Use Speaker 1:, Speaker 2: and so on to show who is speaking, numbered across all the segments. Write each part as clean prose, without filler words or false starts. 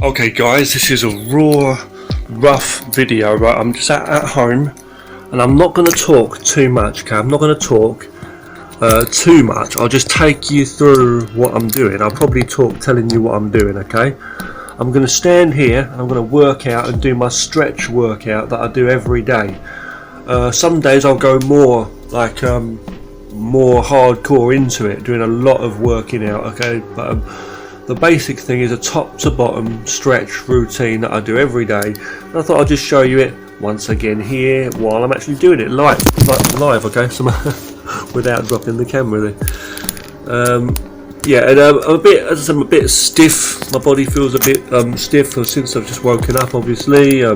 Speaker 1: Okay guys, this is a raw, rough video, right? I'm just at home and I'm not going to talk too much, okay? I'm not going to talk too much. I'll just take you through what I'm doing. I'll probably talk telling you what I'm doing, okay? I'm going to stand here and I'm going to work out and do my stretch workout that I do every day. Some days I'll go more like more hardcore into it, doing a lot of working out, okay? But the basic thing is a top to bottom stretch routine that I do every day. And I thought I'd just show you it once again here while I'm actually doing it live, okay? So without dropping the camera there. Yeah, and I'm a bit stiff. My body feels a bit stiff since I've just woken up. Obviously, I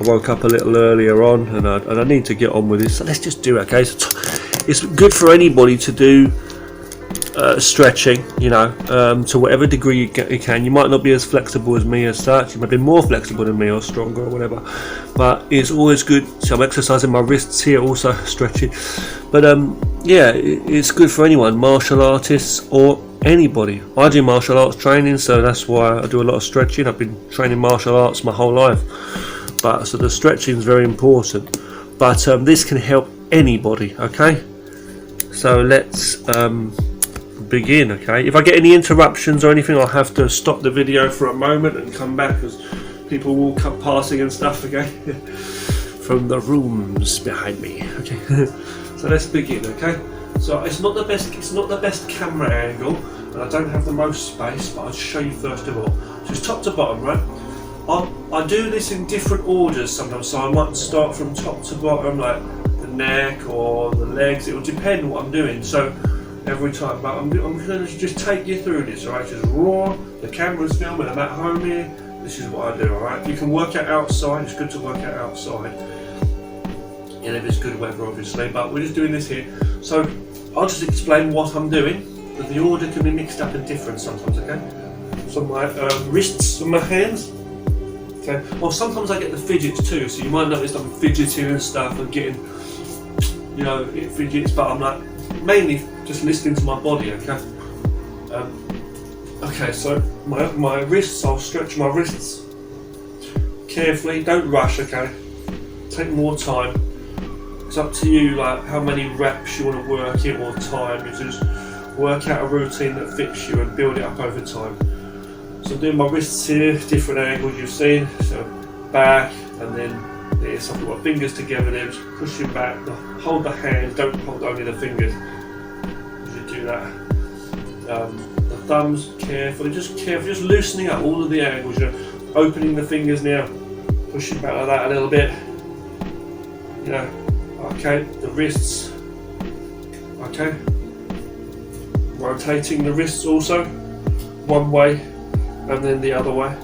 Speaker 1: woke up a little earlier on, and I need to get on with this. So let's just do it, okay? So it's good for anybody to do stretching, you know, to whatever degree you can. You might not be as flexible as me as such. You might be more flexible than me or stronger or whatever. But it's always good. So I'm exercising my wrists here, also stretching. But yeah, it's good for anyone, martial artists or anybody. I do martial arts training, so that's why I do a lot of stretching. I've been training martial arts my whole life. But so the stretching is very important. But this can help anybody, okay? So let's begin, okay? If I get any interruptions or anything, I'll have to stop the video for a moment and come back because people will come passing and stuff, okay? From the rooms behind me, okay? So let's begin, okay? So it's not the best camera angle, and I don't have the most space, but I'll show you first of all. So it's top to bottom, right? I do this in different orders sometimes, so I might start from top to bottom, like the neck or the legs. It will depend on what I'm doing. So every time, but I'm going to just take you through this, alright? Just raw, the camera's filming, I'm at home here, this is what I do, alright? You can work out outside, it's good to work out outside, and if it's good weather obviously, but we're just doing this here. So I'll just explain what I'm doing, but the order can be mixed up and different sometimes, okay? So my wrists and my hands, okay? Well, sometimes I get the fidgets too, so you might notice I'm fidgeting and stuff and getting, you know, it fidgets, but I'm like, mainly just listening to my body, okay? Okay, so my wrists, I'll stretch my wrists carefully, don't rush, okay? Take more time. It's up to you, like how many reps you want to work it or time. You just work out a routine that fits you and build it up over time. So I'm doing my wrists here, different angles you've seen. So back, and then there's I put my fingers together there, just pushing back, hold the hand, don't hold only the fingers. Do that. The thumbs carefully, just loosening up all of the angles. You know, opening the fingers now, pushing back like that a little bit. You know, okay. The wrists, okay. Rotating the wrists also, one way and then the other way.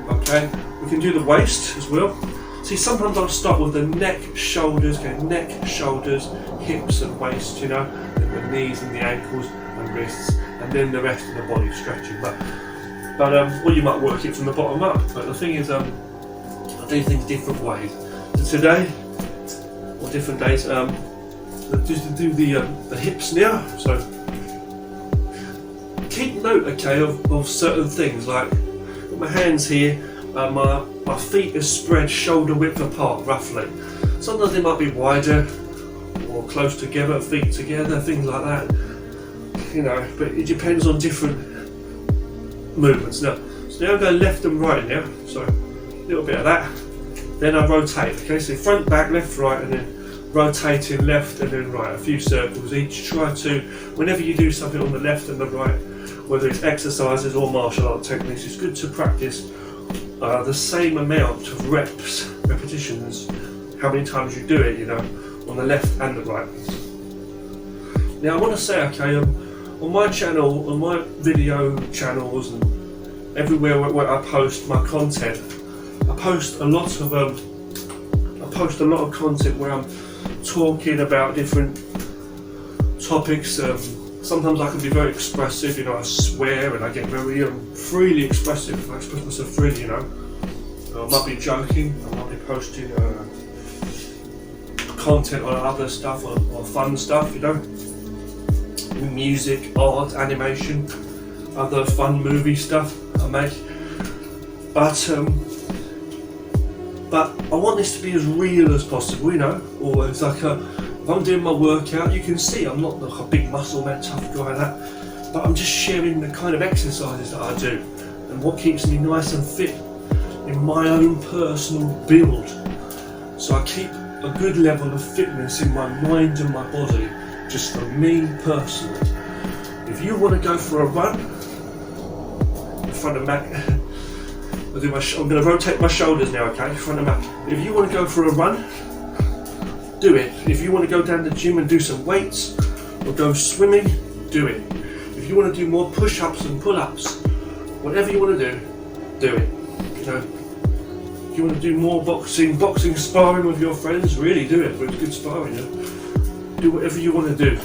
Speaker 1: Okay. We can do the waist as well. See, sometimes I'll start with the neck, shoulders, okay, neck, shoulders, hips and waist, you know, and the knees and the ankles and wrists, and then the rest of the body stretching. But well, you might work it from the bottom up. But the thing is, I do things different ways. So today, or different days, just to do the hips now. So keep note, okay, of certain things. Like with my hands here, my feet are spread shoulder width apart, roughly. Sometimes they might be wider or close together, feet together, things like that. You know, but it depends on different movements. Now, so now I go left and right now. So a little bit of that. Then I rotate. Okay, so front, back, left, right, and then rotating left and then right. A few circles each. Try to, whenever you do something on the left and the right, whether it's exercises or martial art techniques, it's good to practice the same amount of repetitions, how many times you do it, you know, on the left and the right. Now I want to say, okay, on my channel, on my video channels and everywhere where I post my content, I post a lot of content where I'm talking about different topics. Sometimes I can be very expressive, you know, I swear and I get very freely expressive. I express myself freely, you know. I might be joking, I might be posting content on other stuff or fun stuff, you know. Music, art, animation, other fun movie stuff I make. but I want this to be as real as possible, you know. Or it's like if I'm doing my workout, you can see I'm not like a big muscle man, tough guy like that, but I'm just sharing the kind of exercises that I do and what keeps me nice and fit in my own personal build. So I keep a good level of fitness in my mind and my body, just for me personally. If you want to go for a run, front and back, I'm going to rotate my shoulders now, okay, front and back. If you want to go for a run, do it. If you want to go down to the gym and do some weights, or go swimming, do it. If you want to do more push-ups and pull-ups, whatever you want to do it. You know, if you want to do more boxing sparring with your friends, really do it. It's good sparring, you know? Do whatever you want to do.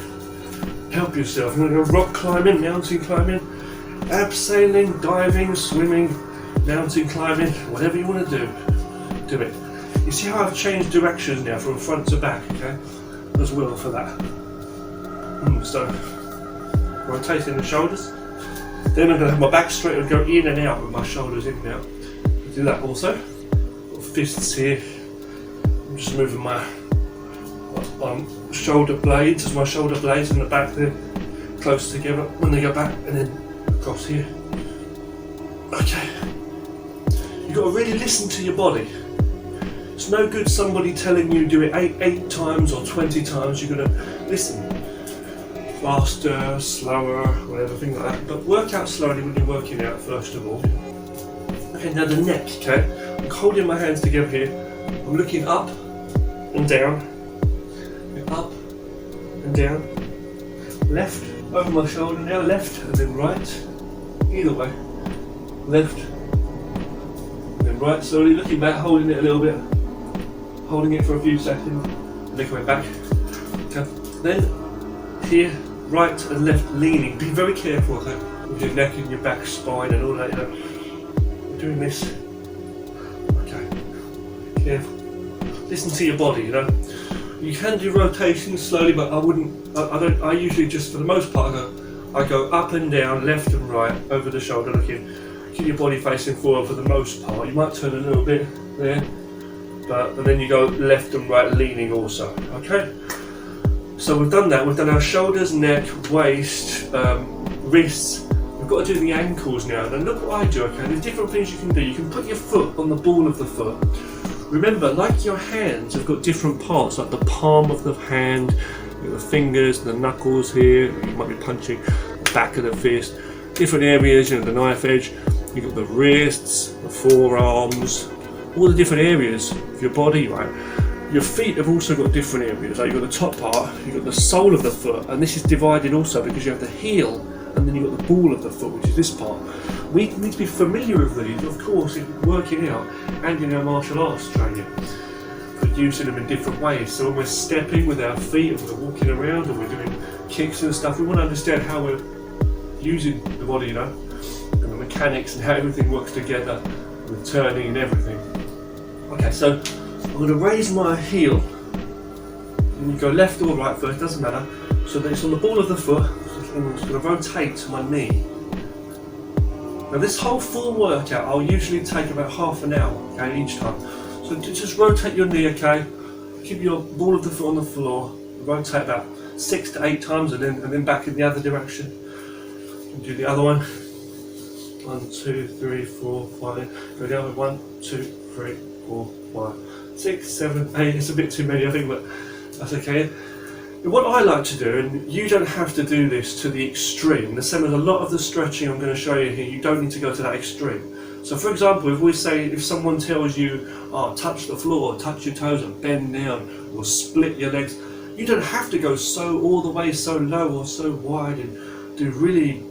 Speaker 1: Help yourself. You want to go rock climbing, mountain climbing, abseiling, diving, swimming, mountain climbing, whatever you want to do it. You see how I've changed directions now from front to back, okay? As well for that. So, rotating the shoulders. Then I'm going to have my back straight and go in and out with my shoulders in and out. Do that also. Got fists here. I'm just moving my shoulder blades, as my shoulder blades in the back there, close together when they go back, and then across here. Okay. You've got to really listen to your body. It's no good somebody telling you do it 8 times or 20 times. You've got to listen. Faster, slower, whatever, things like that. But work out slowly when you're working out, first of all. Okay, now the neck, okay? I'm holding my hands together here. I'm looking up and down. Up and down. Left, over my shoulder now, left and then right. Either way. Left and then right. Slowly looking back, holding it a little bit. Holding it for a few seconds. And then coming back. Okay. Then here, right and left leaning. Be very careful, okay, with your neck and your back, spine and all that, you know. We're doing this. Okay. Careful. Listen to your body, you know. You can do rotations slowly, but I usually just, for the most part, I go up and down, left and right, over the shoulder looking. Keep your body facing forward for the most part. You might turn a little bit there, and then you go left and right leaning also, okay? So we've done that, we've done our shoulders, neck, waist, wrists. We've got to do the ankles now. And look what I do, okay? There's different things you can do. You can put your foot on the ball of the foot. Remember, like your hands have got different parts, like the palm of the hand, the fingers, the knuckles here, you might be punching the back of the fist, different areas, you know, the knife edge, you've got the wrists, the forearms, all the different areas of your body, right? Your feet have also got different areas, like you've got the top part, you've got the sole of the foot, and this is divided also because you have the heel, and then you've got the ball of the foot, which is this part. We need to be familiar with these, of course, in working out and in our martial arts training, for using them in different ways. So when we're stepping with our feet and we're walking around and we're doing kicks and stuff, we want to understand how we're using the body, you know, and the mechanics and how everything works together with turning and everything. Okay, so I'm going to raise my heel, and you go left or right first, doesn't matter, so that it's on the ball of the foot, and I'm just going to rotate to my knee. Now this whole full workout I'll usually take about half an hour, okay, each time. So just rotate your knee, okay, keep your ball of the foot on the floor, rotate about 6 to 8 times and then back in the other direction. And do the other one. 1, 2, 3, 4, 5, go down with 1, 2, 3, 4, 5, 6, 7, 8, it's a bit too many I think, but that's okay. What I like to do, and you don't have to do this to the extreme, the same as a lot of the stretching I'm going to show you here, you don't need to go to that extreme. So for example, if someone tells you, touch the floor, touch your toes and bend down, or split your legs, you don't have to go all the way so low or so wide and do really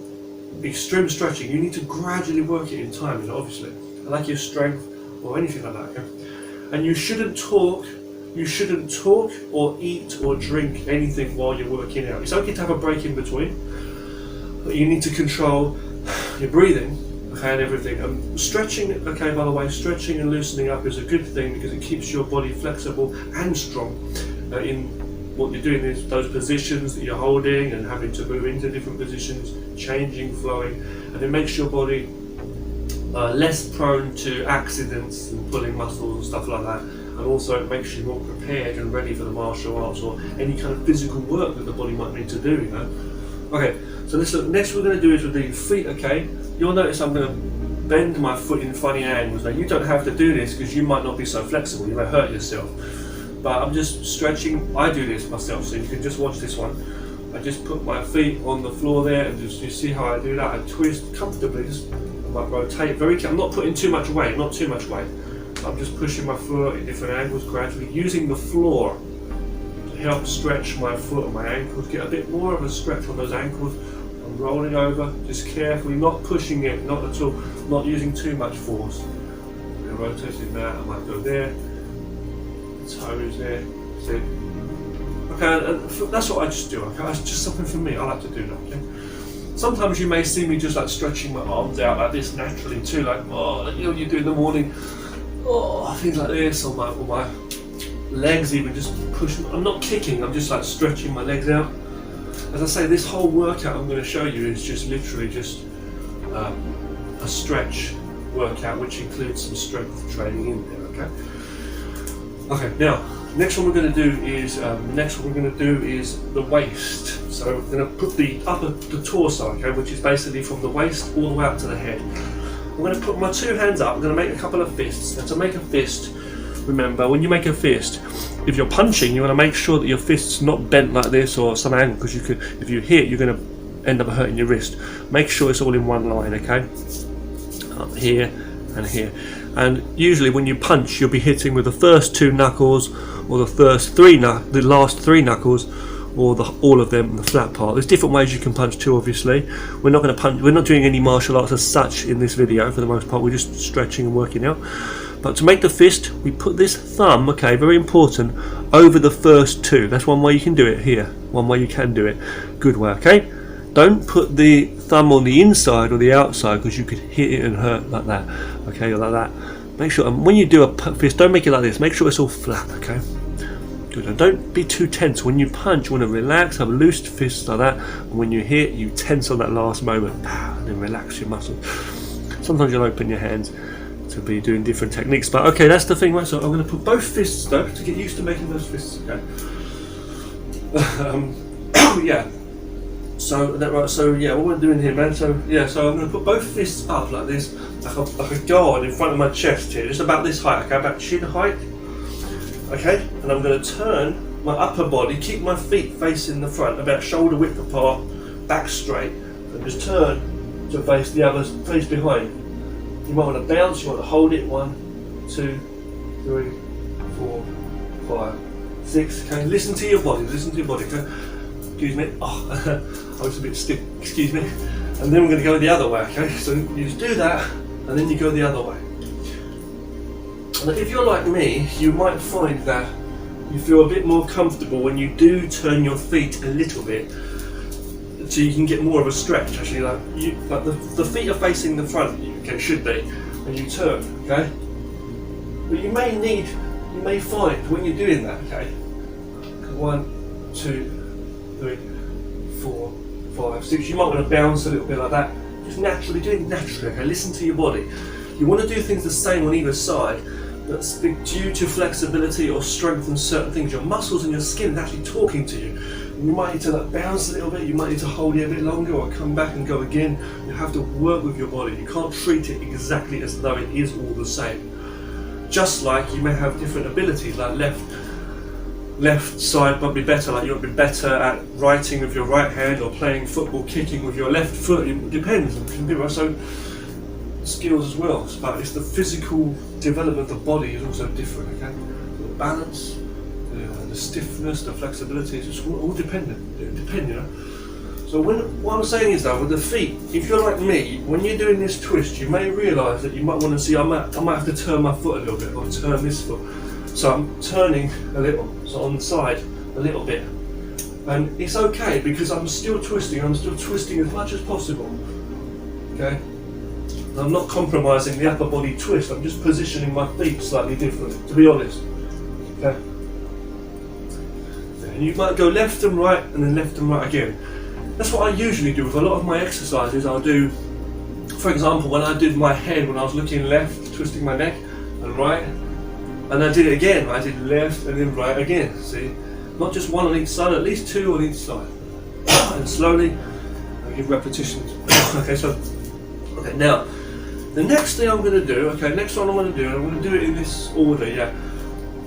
Speaker 1: extreme stretching. You need to gradually work it in time, you know, obviously, like your strength or anything like that. Okay? And you shouldn't talk or eat or drink anything while you're working out. It's okay to have a break in between, but you need to control your breathing, okay, and everything. Stretching, okay, by the way, stretching and loosening up is a good thing because it keeps your body flexible and strong in what you're doing, is those positions that you're holding and having to move into different positions, changing, flowing, and it makes your body less prone to accidents and pulling muscles and stuff like that, and also it makes you more prepared and ready for the martial arts or any kind of physical work that the body might need to do, you know. Okay, so next we're going to do is with the feet. Okay, you'll notice I'm going to bend my foot in funny angles. Now you don't have to do this because you might not be so flexible, you may hurt yourself, but I'm just stretching. I do this myself, so you can just watch this one. I just put my feet on the floor there, and just you see how I do that. I twist comfortably, just I might rotate very. I'm not putting too much weight, not too much weight. I'm just pushing my foot in different angles gradually, using the floor to help stretch my foot and my ankles, get a bit more of a stretch on those ankles. I'm rolling over, just carefully, not pushing it, not at all, not using too much force. I'm rotating that, I might go there, toes there, see? Okay, and that's what I just do, okay? That's just something for me, I like to do that, okay? Sometimes you may see me just like stretching my arms out like this naturally too, like, oh, you know, you do in the morning, oh, things like this, or my legs even, just pushing. I'm not kicking, I'm just like stretching my legs out. As I say, this whole workout I'm going to show you is just literally just a stretch workout, which includes some strength training in there. Okay. Okay. Now, next one we're going to do is the waist. So we're going to put the torso, okay, which is basically from the waist all the way up to the head. I'm going to put my two hands up. I'm going to make a couple of fists. Now, to make a fist, remember, when you make a fist, if you're punching, you want to make sure that your fist's not bent like this or some angle, because if you hit, you're going to end up hurting your wrist. Make sure it's all in one line, okay? Up here and here. And usually when you punch, you'll be hitting with the first two knuckles, or the last three knuckles, or all of them in the flat part. There's different ways you can punch too, obviously. We're not doing any martial arts as such in this video for the most part. We're just stretching and working out. But to make the fist, we put this thumb, okay, very important, over the first two. That's one way you can do it here. One way you can do it. Good way, okay? Don't put the thumb on the inside or the outside, because you could hit it and hurt like that, okay, or like that. Make sure, and when you do a fist, don't make it like this. Make sure it's all flat, okay? Good, and don't be too tense. When you punch, you want to relax, have a loose fist like that, and when you hit, you tense on that last moment, and then relax your muscles. Sometimes you'll open your hands to be doing different techniques, but okay, that's the thing, right? So I'm going to put both fists though, to get used to making those fists, okay? Yeah. So that right. So yeah, what we're doing here, man. So yeah, so I'm going to put both fists up like this, like a guard in front of my chest here, just about this height, okay, about chin height. Okay, and I'm going to turn my upper body, keep my feet facing the front, about shoulder width apart, back straight, and just turn to face the other, face behind. You might want to bounce, you want to hold it. 1, 2, 3, 4, 5, 6. Okay, listen to your body, okay? Excuse me. Oh, I was a bit stiff, excuse me. And then we're going to go the other way, okay? So you just do that, and then you go the other way. And if you're like me, you might find that you feel a bit more comfortable when you do turn your feet a little bit, so you can get more of a stretch. Actually, like the feet are facing the front, okay, should be, and you turn, okay? But you may find when you're doing that, okay, 1, 2, 3, 4, 5, 6, you might want to bounce a little bit like that. Just naturally, do it naturally, okay? Listen to your body. You want to do things the same on either side, but due to flexibility or strength in certain things, your muscles and your skin are actually talking to you. You might need to like bounce a little bit, you might need to hold it a bit longer or come back and go again. You have to work with your body. You can't treat it exactly as though it is all the same. Just like you may have different abilities, like left side might be better, like you'll be better at writing with your right hand or playing football, kicking with your left foot. It depends. So skills as well, but it's the physical development of the body is also different, okay? The balance, the stiffness, the flexibility, it's just all dependent, you know? So what I'm saying is though, with the feet, if you're like me, when you're doing this twist, you may realise that you might want to see, I might have to turn my foot a little bit, or turn this foot. So I'm turning a little, so on the side, a little bit. And it's okay, because I'm still twisting as much as possible, okay? I'm not compromising the upper body twist, I'm just positioning my feet slightly differently, to be honest. Okay. And you might go left and right, and then left and right again. That's what I usually do with a lot of my exercises. I'll do for example, when I did my head, when I was looking left, twisting my neck, and right, and I did it again, I did left and then right again, see? Not just one on each side, at least two on each side. And slowly, I give repetitions. Okay, so, okay, now, the next thing I'm going to do, okay, next one I'm going to do, and I'm going to do it in this order, yeah.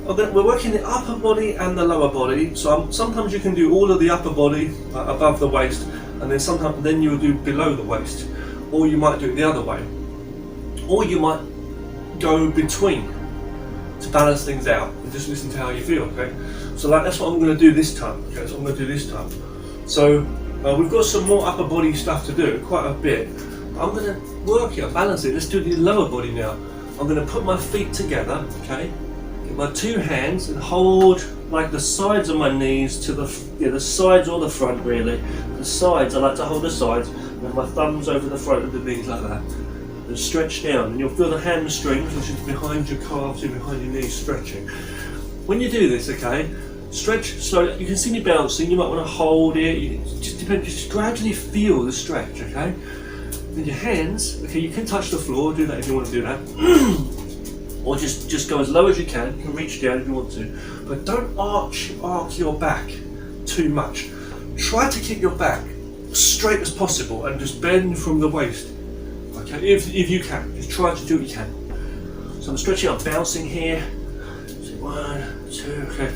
Speaker 1: We're working the upper body and the lower body, so sometimes you can do all of the upper body above the waist, and then sometimes you'll do below the waist, or you might do it the other way, or you might go between to balance things out and just listen to how you feel. Okay, so that's what I'm going to do this time. Okay, that's what I'm going to do this time. So we've got some more upper body stuff to do, quite a bit. I'm going to work it, balance it. Let's do the lower body now. I'm going to put my feet together. Okay. My two hands and hold like the sides of my knees to the sides or the front, really. The sides, I like to hold the sides, and my thumbs over the front of the knees like that. And stretch down, and you'll feel the hamstrings, which is behind your calves and behind your knees, stretching. When you do this, okay, stretch slowly. You can see me bouncing, you might want to hold it. It just depends, just gradually feel the stretch, okay? Then your hands, okay, you can touch the floor, do that if you want to do that. Or just go as low as you can. You can reach down if you want to, but don't arc your back too much. Try to keep your back straight as possible and just bend from the waist. Okay, if you can, just try to do what you can. So I'm stretching up, bouncing here. So 1, 2, okay,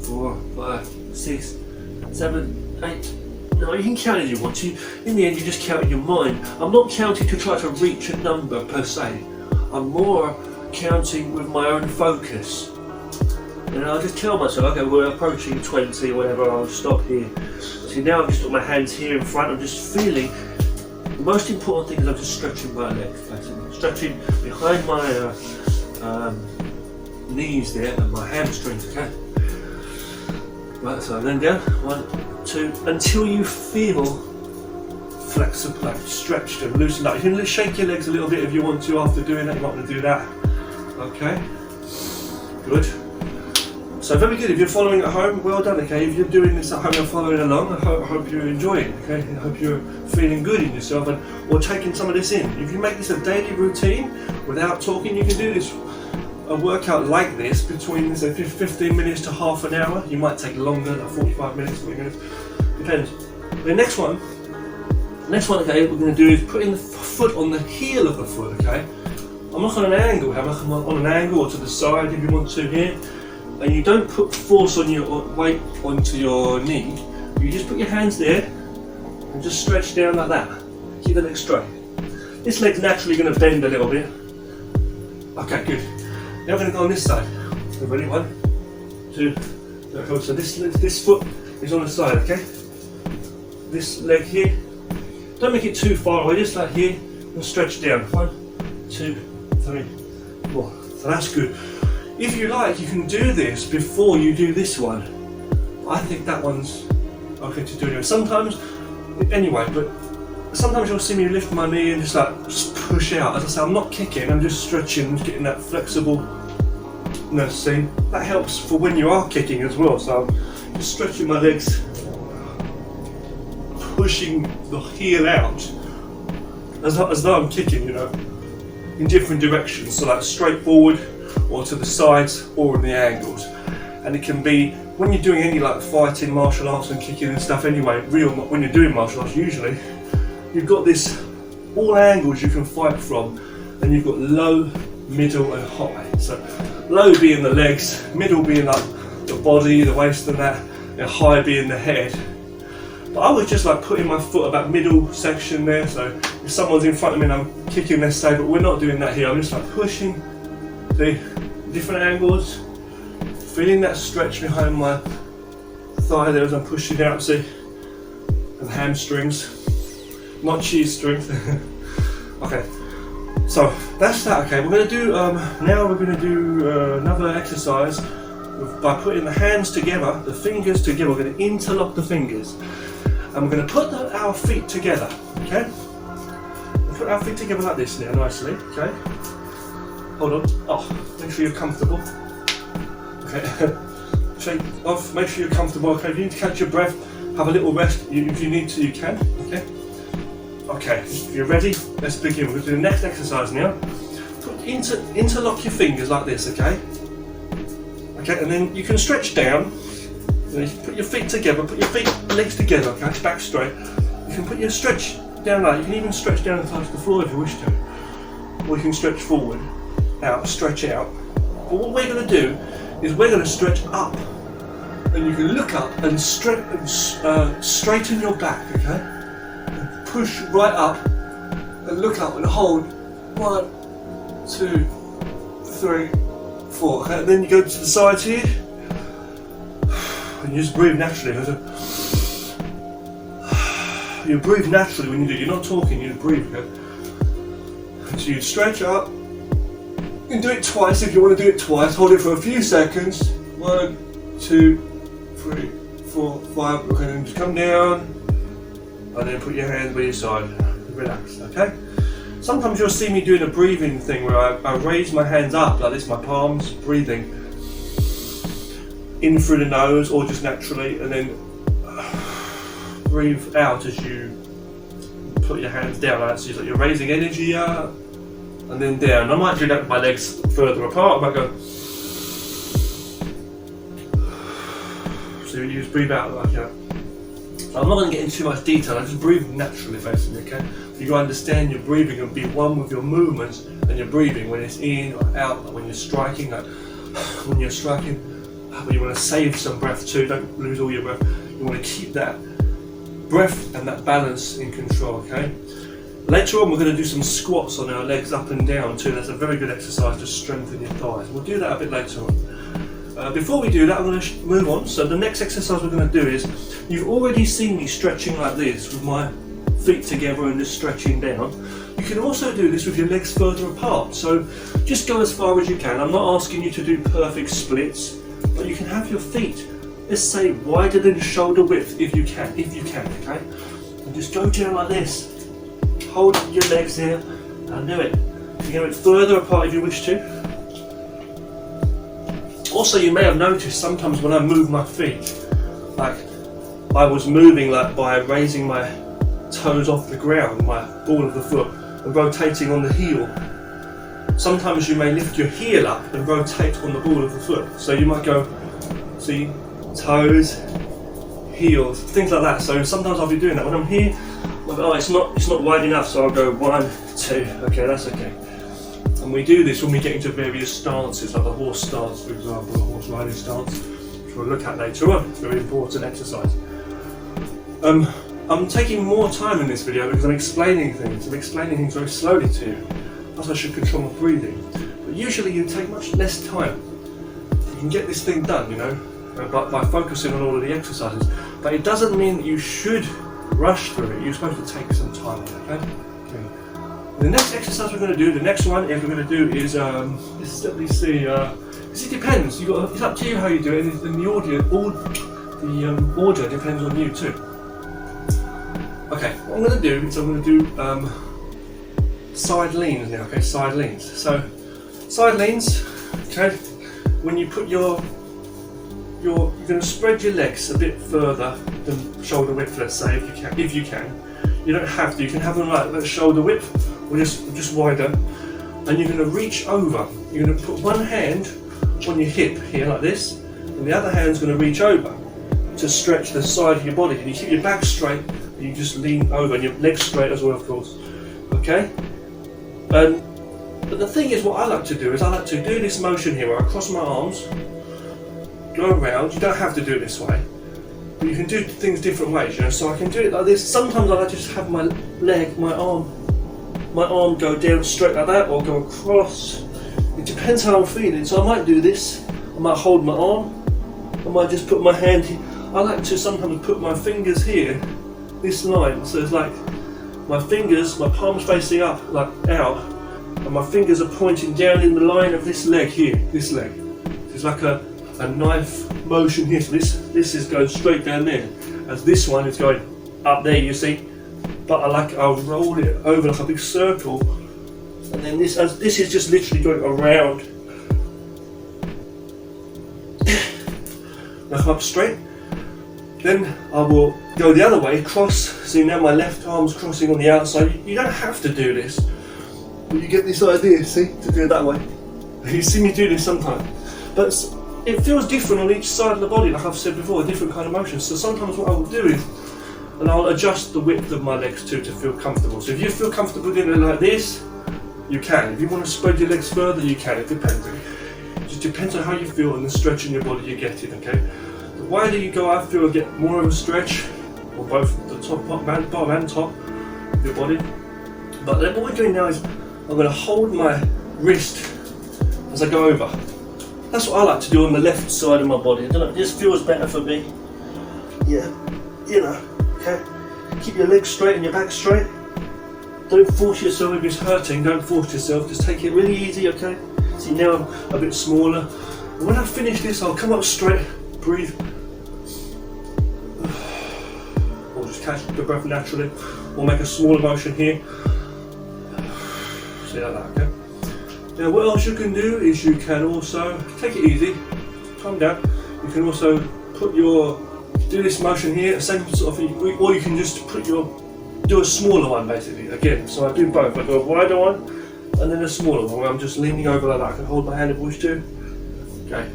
Speaker 1: 4, 5, 6, 7, 8. No, you can count as you want to. In the end, you just count in your mind. I'm not counting to try to reach a number per se. I'm more counting with my own focus. And I'll just tell myself, okay, we're approaching 20 or whatever, I'll stop here. See, now I've just got my hands here in front, I'm just feeling, the most important thing is I'm just stretching my legs, stretching behind my knees there and my hamstrings, okay? Right, so then down, 1, 2, until you feel flexible, like stretched and loosened up. You can shake your legs a little bit if you want to after doing that, you might want to do that. Okay, good. So very good. If you're following at home, well done. Okay, if you're doing this at home and following along, I hope you're enjoying. Okay, I hope you're feeling good in yourself or taking some of this in. If you make this a daily routine without talking, you can do this a workout like this between say 15 minutes to half an hour. You might take longer, like 45 minutes, 40 minutes, depends. The next one, okay, we're going to do is putting the foot on the heel of the foot. Okay. I'm not on an angle, I'm on an angle or to the side if you want to here. And you don't put force on your weight onto your knee. You just put your hands there and just stretch down like that. Keep the leg straight. This leg's naturally going to bend a little bit. Okay, good. Now we're going to go on this side. So ready? 1, 2, 3. So this foot is on the side, okay? This leg here. Don't make it too far away, just like here. And stretch down. 1, 2, 3, 4. So that's good. If you like, you can do this before you do this one. I think that one's okay to do anyway. Sometimes, anyway, but sometimes you'll see me lift my knee and just push out. As I say, I'm not kicking, I'm just stretching, getting that flexibleness. See, that helps for when you are kicking as well. So I'm just stretching my legs, pushing the heel out, as though I'm kicking, you know, in different directions. So like straight forward, or to the sides, or in the angles. And it can be when you're doing any like fighting, martial arts and kicking and stuff anyway, when you're doing martial arts usually, you've got this all angles you can fight from, and you've got low, middle and high. So low being the legs, middle being like the body, the waist and that, and high being the head. But I was just like putting my foot about middle section there, so if someone's in front of me and I'm kicking, let's say, but we're not doing that here. I'm just like pushing the different angles, feeling that stretch behind my thigh there as I'm pushing out, see, and hamstrings, not cheese strings. Okay, so that's that. Okay, we're going to do, now we're going to do another exercise by putting the hands together, the fingers together. We're going to interlock the fingers, and we're going to put our feet together, okay? We'll put our feet together like this now, nicely, okay? Hold on. Oh, make sure you're comfortable. Okay. Shake off. Make sure you're comfortable. Okay. If you need to catch your breath, have a little rest. If you need to, you can. Okay. Okay, if you're ready, let's begin. We're going to do the next exercise now. Interlock your fingers like this, okay? Okay, and then you can stretch down. And you can put your feet together, put your legs together, okay? Back straight. You can put your stretch down like, you can even stretch down and touch the floor if you wish to. Or you can stretch forward, out, stretch out. But what we're going to do is we're going to stretch up. And you can look up and straighten your back, okay? And push right up and look up and hold 1, 2, 3, 4. Okay? And then you go to the sides here and you just breathe naturally. You breathe naturally when you do. You're not talking, you just breathe. Okay? So you stretch up. You can do it twice if you want to do it twice. Hold it for a few seconds. 1, 2, 3, 4, 5. Okay, then just come down and then put your hands by your side. Relax, okay? Sometimes you'll see me doing a breathing thing where I raise my hands up like this, my palms, breathing in through the nose or just naturally, and then breathe out as you put your hands down like that. So you're raising energy up and then down. I might do that with my legs further apart. I might go. So you just breathe out like that. So I'm not going to get into too much detail, I just breathe naturally basically, okay? You got to understand your breathing and be one with your movements and your breathing when it's in or out, like when you're striking, but you want to save some breath too, don't lose all your breath. You want to keep that breath and that balance in control, okay? Later on we're going to do some squats on our legs up and down too. That's a very good exercise to strengthen your thighs. We'll do that a bit later on. Before we do that, I'm going to move on. So the next exercise we're going to do is, you've already seen me stretching like this with my feet together and just stretching down. You can also do this with your legs further apart. So just go as far as you can. I'm not asking you to do perfect splits, but you can have your feet, let's say, wider than shoulder width if you can, okay? And just go down like this. Hold your legs here and do it. You can go it further apart if you wish to. Also, you may have noticed sometimes when I move my feet, like I was moving like by raising my toes off the ground, my ball of the foot, and rotating on the heel. Sometimes you may lift your heel up and rotate on the ball of the foot. So you might go, see, toes, heels, things like that. So sometimes I'll be doing that. When I'm here, I'll go, oh, it's not wide enough, so I'll go 1, 2, okay, that's okay. And we do this when we get into various stances, like the horse stance, for example, the horse riding stance, which we'll look at later on. It's a very important exercise. I'm taking more time in this video because I'm explaining things very slowly to you. Thus I should control my breathing. But usually you take much less time. You can get this thing done, you know, by focusing on all of the exercises. But it doesn't mean that you should rush through it. You're supposed to take some time, okay? The next exercise we're going to do, the next one we're going to do is, let me see, it depends, it's up to you how you do it, and the order depends on you too. Okay, what I'm going to do is I'm going to do side leans now, okay, side leans. So, side leans, okay, when you put you're going to spread your legs a bit further than shoulder width, let's say, if you can. You don't have to, you can have them like shoulder width, or just wider, and you're going to reach over. You're going to put one hand on your hip here like this, and the other hand's going to reach over to stretch the side of your body, and you keep your back straight, and you just lean over, and your legs straight as well, of course, okay? But the thing is, what I like to do is I like to do this motion here where I cross my arms, go around. You don't have to do it this way, but you can do things different ways, you know. So I can do it like this. Sometimes I like to just have my leg, my arm go down straight like that, or go across. It depends how I'm feeling. So I might do this. I might hold my arm. I might just put my hand here. I like to sometimes put my fingers here, this line. So it's like my fingers, my palms facing up, like out, and my fingers are pointing down in the line of this leg here. This leg. It's like a knife motion here. So this is going straight down there, as this one is going up there, you see. But I'll roll it over like a big circle, and then this is just literally going around. Now come up straight, Then I will go the other way, cross. See, now my left arm's crossing on the outside. You don't have to do this, but you get this idea, see, to do it that way. You see me do this sometimes, but it feels different on each side of the body, like I've said before, a different kind of motion. So sometimes what I will do is, and I'll adjust the width of my legs too to feel comfortable. So if you feel comfortable doing it like this, you can. If you want to spread your legs further, you can. It depends. It just depends on how you feel and the stretch in your body you're getting, okay? The wider you go, I feel I get more of a stretch, on both the bottom and top of your body. But then what we're doing now is, I'm going to hold my wrist as I go over. That's what I like to do on the left side of my body. I don't know, it just feels better for me. Yeah, you know, okay? Keep your legs straight and your back straight. Don't force yourself if it's hurting, don't force yourself, just take it really easy, okay? See, now I'm a bit smaller. And when I finish this, I'll come up straight, breathe. Or just catch the breath naturally, or make a smaller motion here. See, like that, okay? Now what else you can do is you can also, take it easy, calm down. You can also do this motion here, same sort of thing, or you can just do a smaller one basically, again. So I do both, I do a wider one and then a smaller one where I'm just leaning over like that. I can hold my hand if I wish to. Okay.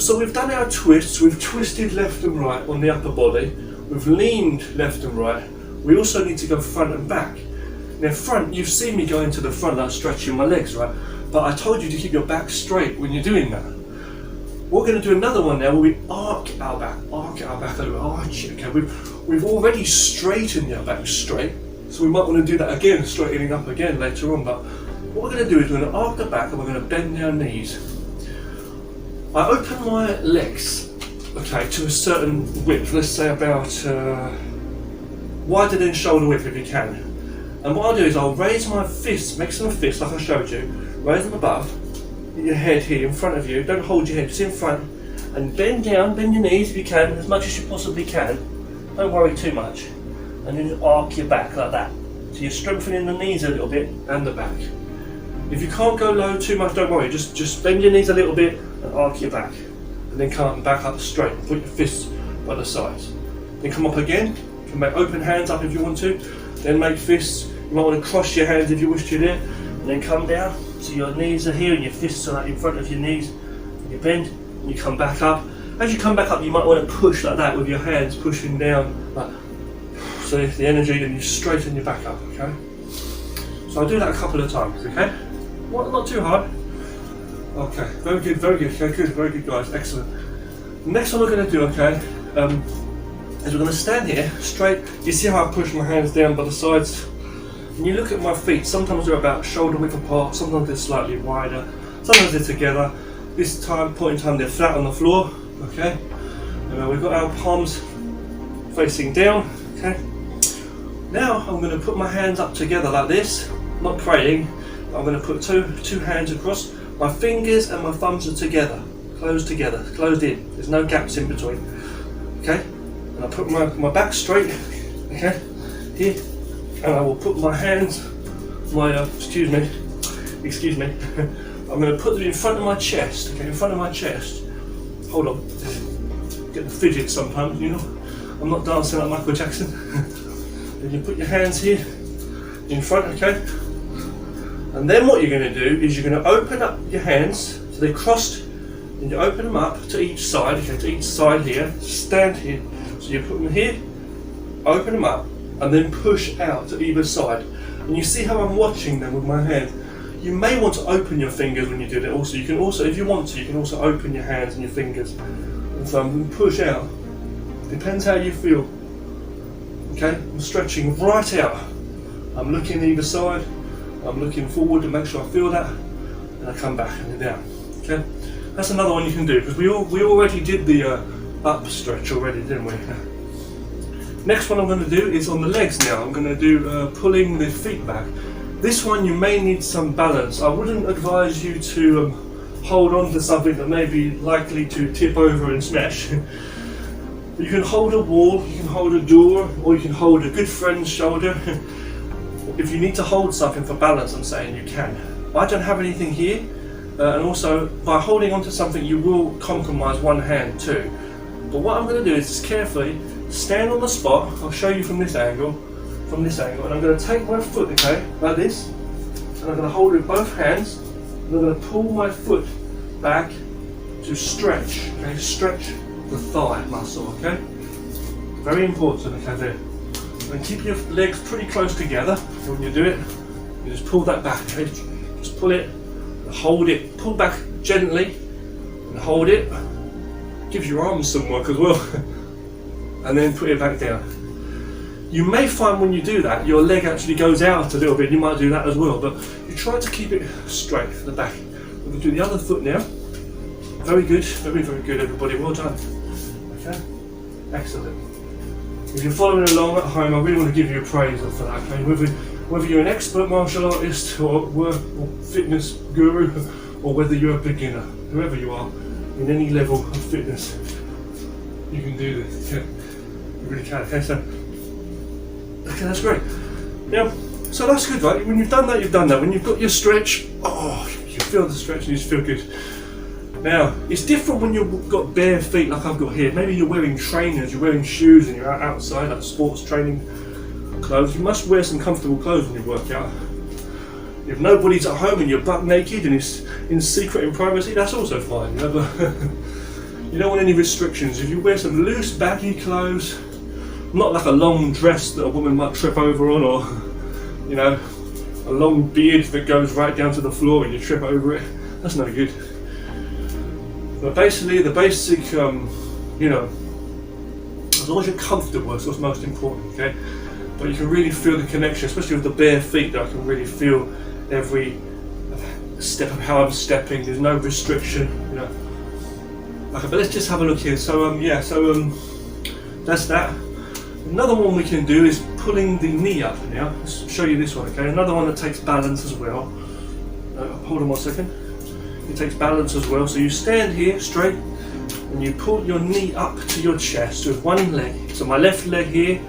Speaker 1: So we've done our twists, we've twisted left and right on the upper body, we've leaned left and right. We also need to go front and back. Now front, you've seen me going to the front, like stretching my legs, right? But I told you to keep your back straight when you're doing that. We're going to do another one now where we arc our back a little bit, arch it, okay? We've already straightened our back straight, so we might want to do that again, straightening up again later on. But what we're going to do is we're going to arc the back and we're going to bend our knees. I open my legs, okay, to a certain width, let's say about wider than shoulder width if you can. And what I'll do is I'll raise my fists, make some fists like I showed you, raise them above your head here in front of you, don't hold your head, just in front, and bend down, bend your knees if you can, as much as you possibly can, don't worry too much, and then arc your back like that. So you're strengthening the knees a little bit and the back. If you can't go low too much, don't worry, just bend your knees a little bit and arc your back, and then come back up straight, put your fists by the sides. Then come up again, you can make open hands up if you want to, then make fists. You might want to cross your hands if you wish to there, and then come down. So your knees are here and your fists are like in front of your knees. And you bend and you come back up. As you come back up, you might want to push like that with your hands pushing down, like, so the energy, and you straighten your back up, okay? So I'll do that a couple of times, okay? Not too hard. Okay, very good, okay, good, very good guys, excellent. Next one we're going to do, okay, is we're going to stand here straight. You see how I push my hands down by the sides? When you look at my feet, sometimes they're about shoulder width apart, sometimes they're slightly wider, sometimes they're together. This point in time they're flat on the floor, okay? And we've got our palms facing down, okay? Now I'm going to put my hands up together like this, not praying, but I'm going to put two hands across. My fingers and my thumbs are together, closed in, there's no gaps in between, okay? And I put my back straight, okay, here. And I will put my hands, excuse me, I'm going to put them in front of my chest, okay, in front of my chest. Hold on, get the fidget sometimes, you know, I'm not dancing like Michael Jackson. Then you put your hands here, in front, okay, and then what you're going to do is you're going to open up your hands, so they're crossed, and you open them up to each side, okay, to each side here, stand here, so you put them here, open them up, and then push out to either side. And you see how I'm watching them with my hand. You may want to open your fingers when you do that also. You can also, if you want to, you can also open your hands and your fingers. And so I'm going to push out. Depends how you feel. Okay, I'm stretching right out. I'm looking either side. I'm looking forward to make sure I feel that. And I come back and then down. Okay, that's another one you can do, because we already did the up stretch already, didn't we? Next one I'm going to do is on the legs now. I'm going to do pulling the feet back. This one you may need some balance. I wouldn't advise you to hold on to something that may be likely to tip over and smash. You can hold a wall, you can hold a door, or you can hold a good friend's shoulder. If you need to hold something for balance, I'm saying you can. I don't have anything here, and also by holding onto something you will compromise one hand too. But what I'm going to do is just carefully stand on the spot. I'll show you from this angle, and I'm going to take my foot, okay, like this, and I'm going to hold it with both hands, and I'm going to pull my foot back to stretch, okay, stretch the thigh muscle, okay, very important, okay, there. And keep your legs pretty close together, and when you do it, you just pull that back, okay, just pull it, hold it, pull back gently, and hold it, gives your arms some work as well, and then put it back down. You may find when you do that, your leg actually goes out a little bit, you might do that as well, but you try to keep it straight at the back. We're going to do the other foot now. Very good, very, very good everybody, well done. Okay, excellent. If you're following along at home, I really want to give you a praise for that, okay? Whether you're an expert martial artist or fitness guru, or whether you're a beginner, whoever you are, in any level of fitness, you can do this, okay? You really can, okay? Okay, that's great. Now, so that's good, right? When you've done that, you've done that. When you've got your stretch, oh, you feel the stretch and you just feel good. Now, it's different when you've got bare feet like I've got here. Maybe you're wearing trainers, you're wearing shoes and you're outside, like sports training clothes. You must wear some comfortable clothes when you work out. If nobody's at home and you're butt naked and it's in secret in privacy, that's also fine, you know, but you don't want any restrictions. If you wear some loose, baggy clothes, not like a long dress that a woman might trip over on, or, you know, a long beard that goes right down to the floor and you trip over it, that's no good. But basically, the basic, you know, as long as you're comfortable, that's what's most important, okay? But you can really feel the connection, especially with the bare feet, that I can really feel every step of how I'm stepping. There's no restriction, you know. Okay, but let's just have a look here. So, that's that. Another one we can do is pulling the knee up now. Let's show you this one, okay? Another one that takes balance as well. Hold on 1 second. It takes balance as well. So you stand here straight and you pull your knee up to your chest with one leg. So my left leg here,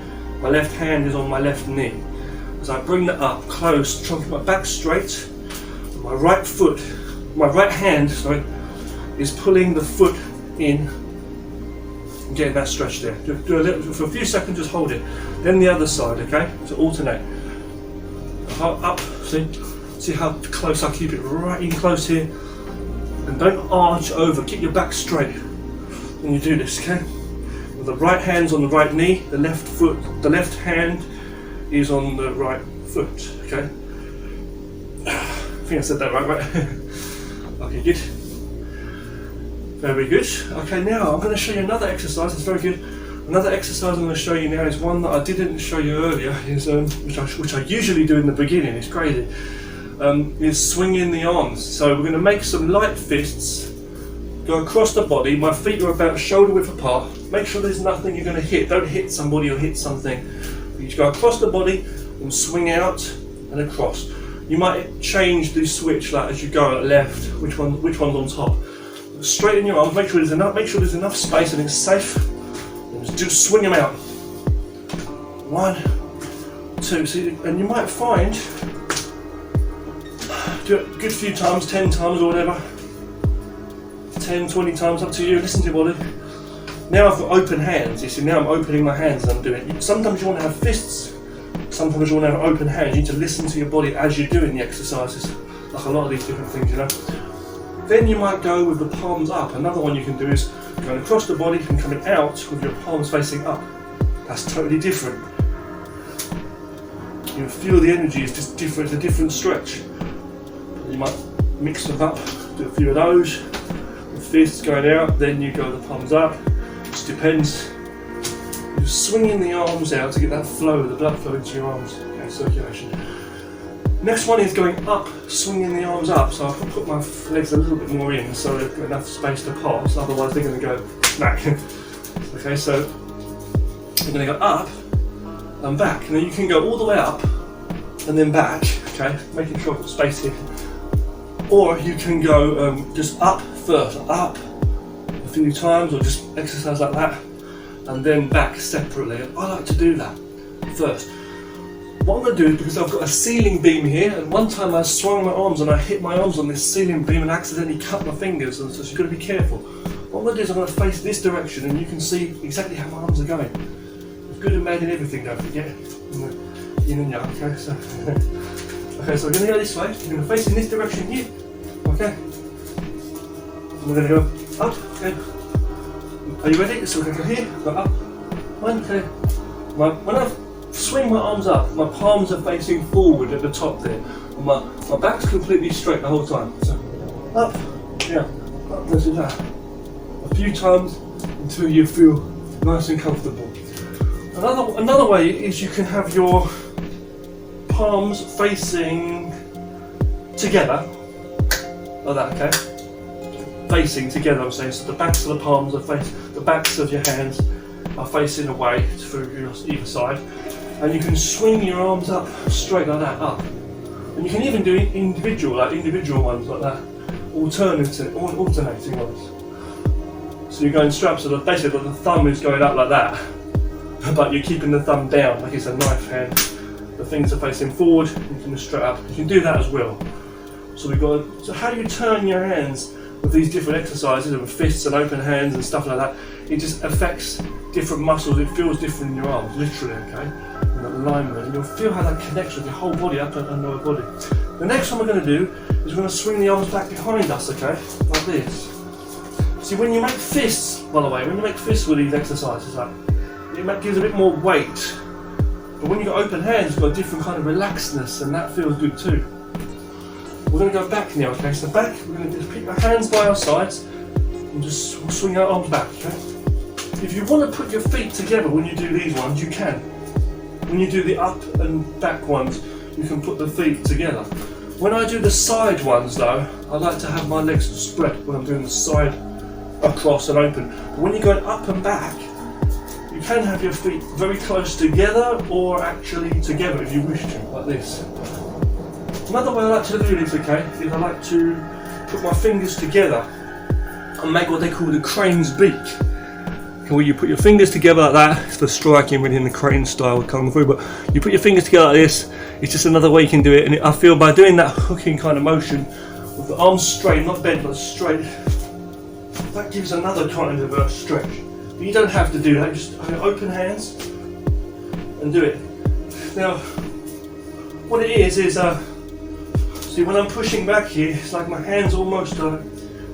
Speaker 1: my left hand is on my left knee. As I bring that up close, trying to keep my back straight, my right hand, is pulling the foot in. Getting that stretch there. Do a little for a few seconds. Just hold it. Then the other side. Okay. So alternate. Up. See how close I keep it right in close here. And don't arch over. Keep your back straight when you do this. Okay. With the right hand's on the right knee. The left hand is on the right foot. Okay. I think I said that right. Okay. Good. Very good. Okay, now I'm going to show you another exercise. It's very good. Another exercise I'm going to show you now is one that I didn't show you earlier, is which I usually do in the beginning. It's crazy. Is swinging the arms. So we're going to make some light fists. Go across the body. My feet are about shoulder width apart. Make sure there's nothing you're going to hit. Don't hit somebody or hit something. You just go across the body and swing out and across. You might change the switch like as you go left. Which one's on top? Straighten your arms, make sure there's enough space and it's safe. And just swing them out. 1, 2, see, and you might find, do it a good few times, 10 times or whatever. 10, 20 times, up to you, listen to your body. Now I've got open hands, you see, now I'm opening my hands and I'm doing it. Sometimes you want to have fists, sometimes you want to have open hands. You need to listen to your body as you're doing the exercises, like a lot of these different things, you know. Then you might go with the palms up. Another one you can do is going across the body and coming out with your palms facing up. That's totally different. You feel the energy is just different, it's a different stretch. You might mix them up, do a few of those. The fists going out, then you go the palms up. Just depends. You're swinging the arms out to get that flow, the blood flow into your arms, okay, circulation. Next one is going up, swinging the arms up. So I can put my legs a little bit more in so they've got enough space to pass, otherwise they're going to go back. Okay, so you're going to go up and back. Now you can go all the way up and then back, okay, making sure I've got space here. Or you can go just up first, up a few times, or just exercise like that, and then back separately. I like to do that first. What I'm going to do is, because I've got a ceiling beam here, and one time I swung my arms and I hit my arms on this ceiling beam and accidentally cut my fingers, and so you've got to be careful. What I'm going to do is I'm going to face this direction and you can see exactly how my arms are going. Good and bad in everything, don't forget. Yin and yang, okay? So, okay, so we're going to go this way. We're going to face in this direction here, okay? And we're going to go up, okay? Are you ready? So we're going to go here, go up, one, okay? When I swing my arms up, my palms are facing forward at the top there. And my back's completely straight the whole time. So up, down, up, this and that. A few times until you feel nice and comfortable. Another way is you can have your palms facing together, like that, okay? Facing together, I'm saying, so the backs of the palms are the backs of your hands are facing away through either side, and you can swing your arms up straight like that, up. And you can even do individual ones like that, alternating ones. So you're going straight, so basically the thumb is going up like that, but you're keeping the thumb down like it's a knife hand. The fingers are facing forward, you can straight up. You can do that as well. So so how do you turn your hands with these different exercises, with fists and open hands and stuff like that? It just affects different muscles, it feels different in your arms, literally, okay? And the alignment, and you'll feel how that connects with your whole body, upper and lower body. The next one we're going to do is we're going to swing the arms back behind us, okay? Like this. See, when you make fists, by the way, when you make fists with these exercises, like, it gives a bit more weight. But when you've got open hands, you've got a different kind of relaxedness, and that feels good too. We're going to go back now, okay? So back, we're going to just pick our hands by our sides and just swing our arms back, okay? If you want to put your feet together when you do these ones, you can. When you do the up and back ones, you can put the feet together. When I do the side ones though, I like to have my legs spread when I'm doing the side across and open. But when you're going up and back, you can have your feet very close together or actually together if you wish to, like this. Another way I like to do this, okay, is I like to put my fingers together and make what they call the crane's beak. Where you put your fingers together like that. It's for striking within the crane style kung fu, but you put your fingers together like this. It's just another way you can do it, and I feel by doing that hooking kind of motion with the arms straight, not bent but straight, that gives another kind of a stretch. But you don't have to do that, just open hands and do it. Now, what it is see, when I'm pushing back here, it's like my hands almost I've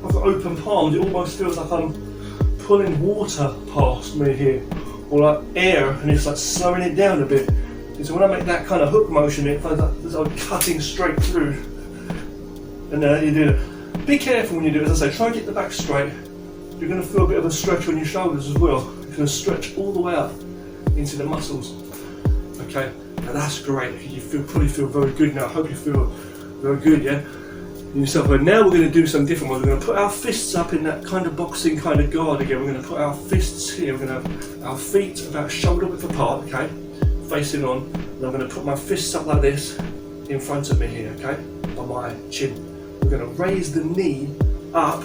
Speaker 1: got open palms. It almost feels like I'm pulling water past me here, or like air, and it's like slowing it down a bit. And so when I make that kind of hook motion, it feels like I'm cutting straight through. And you do it. Be careful when you do it. As I say, try and get the back straight. You're going to feel a bit of a stretch on your shoulders as well. You're going to stretch all the way up into the muscles. Okay, now that's great. You probably feel very good now. I hope you feel very good, yeah? Yourself. And now we're going to do some different ones. We're going to put our fists up in that kind of boxing kind of guard again. We're going to put our fists here. We're going to have our feet about shoulder width apart, okay, facing on. And I'm going to put my fists up like this in front of me here, okay, by my chin. We're going to raise the knee up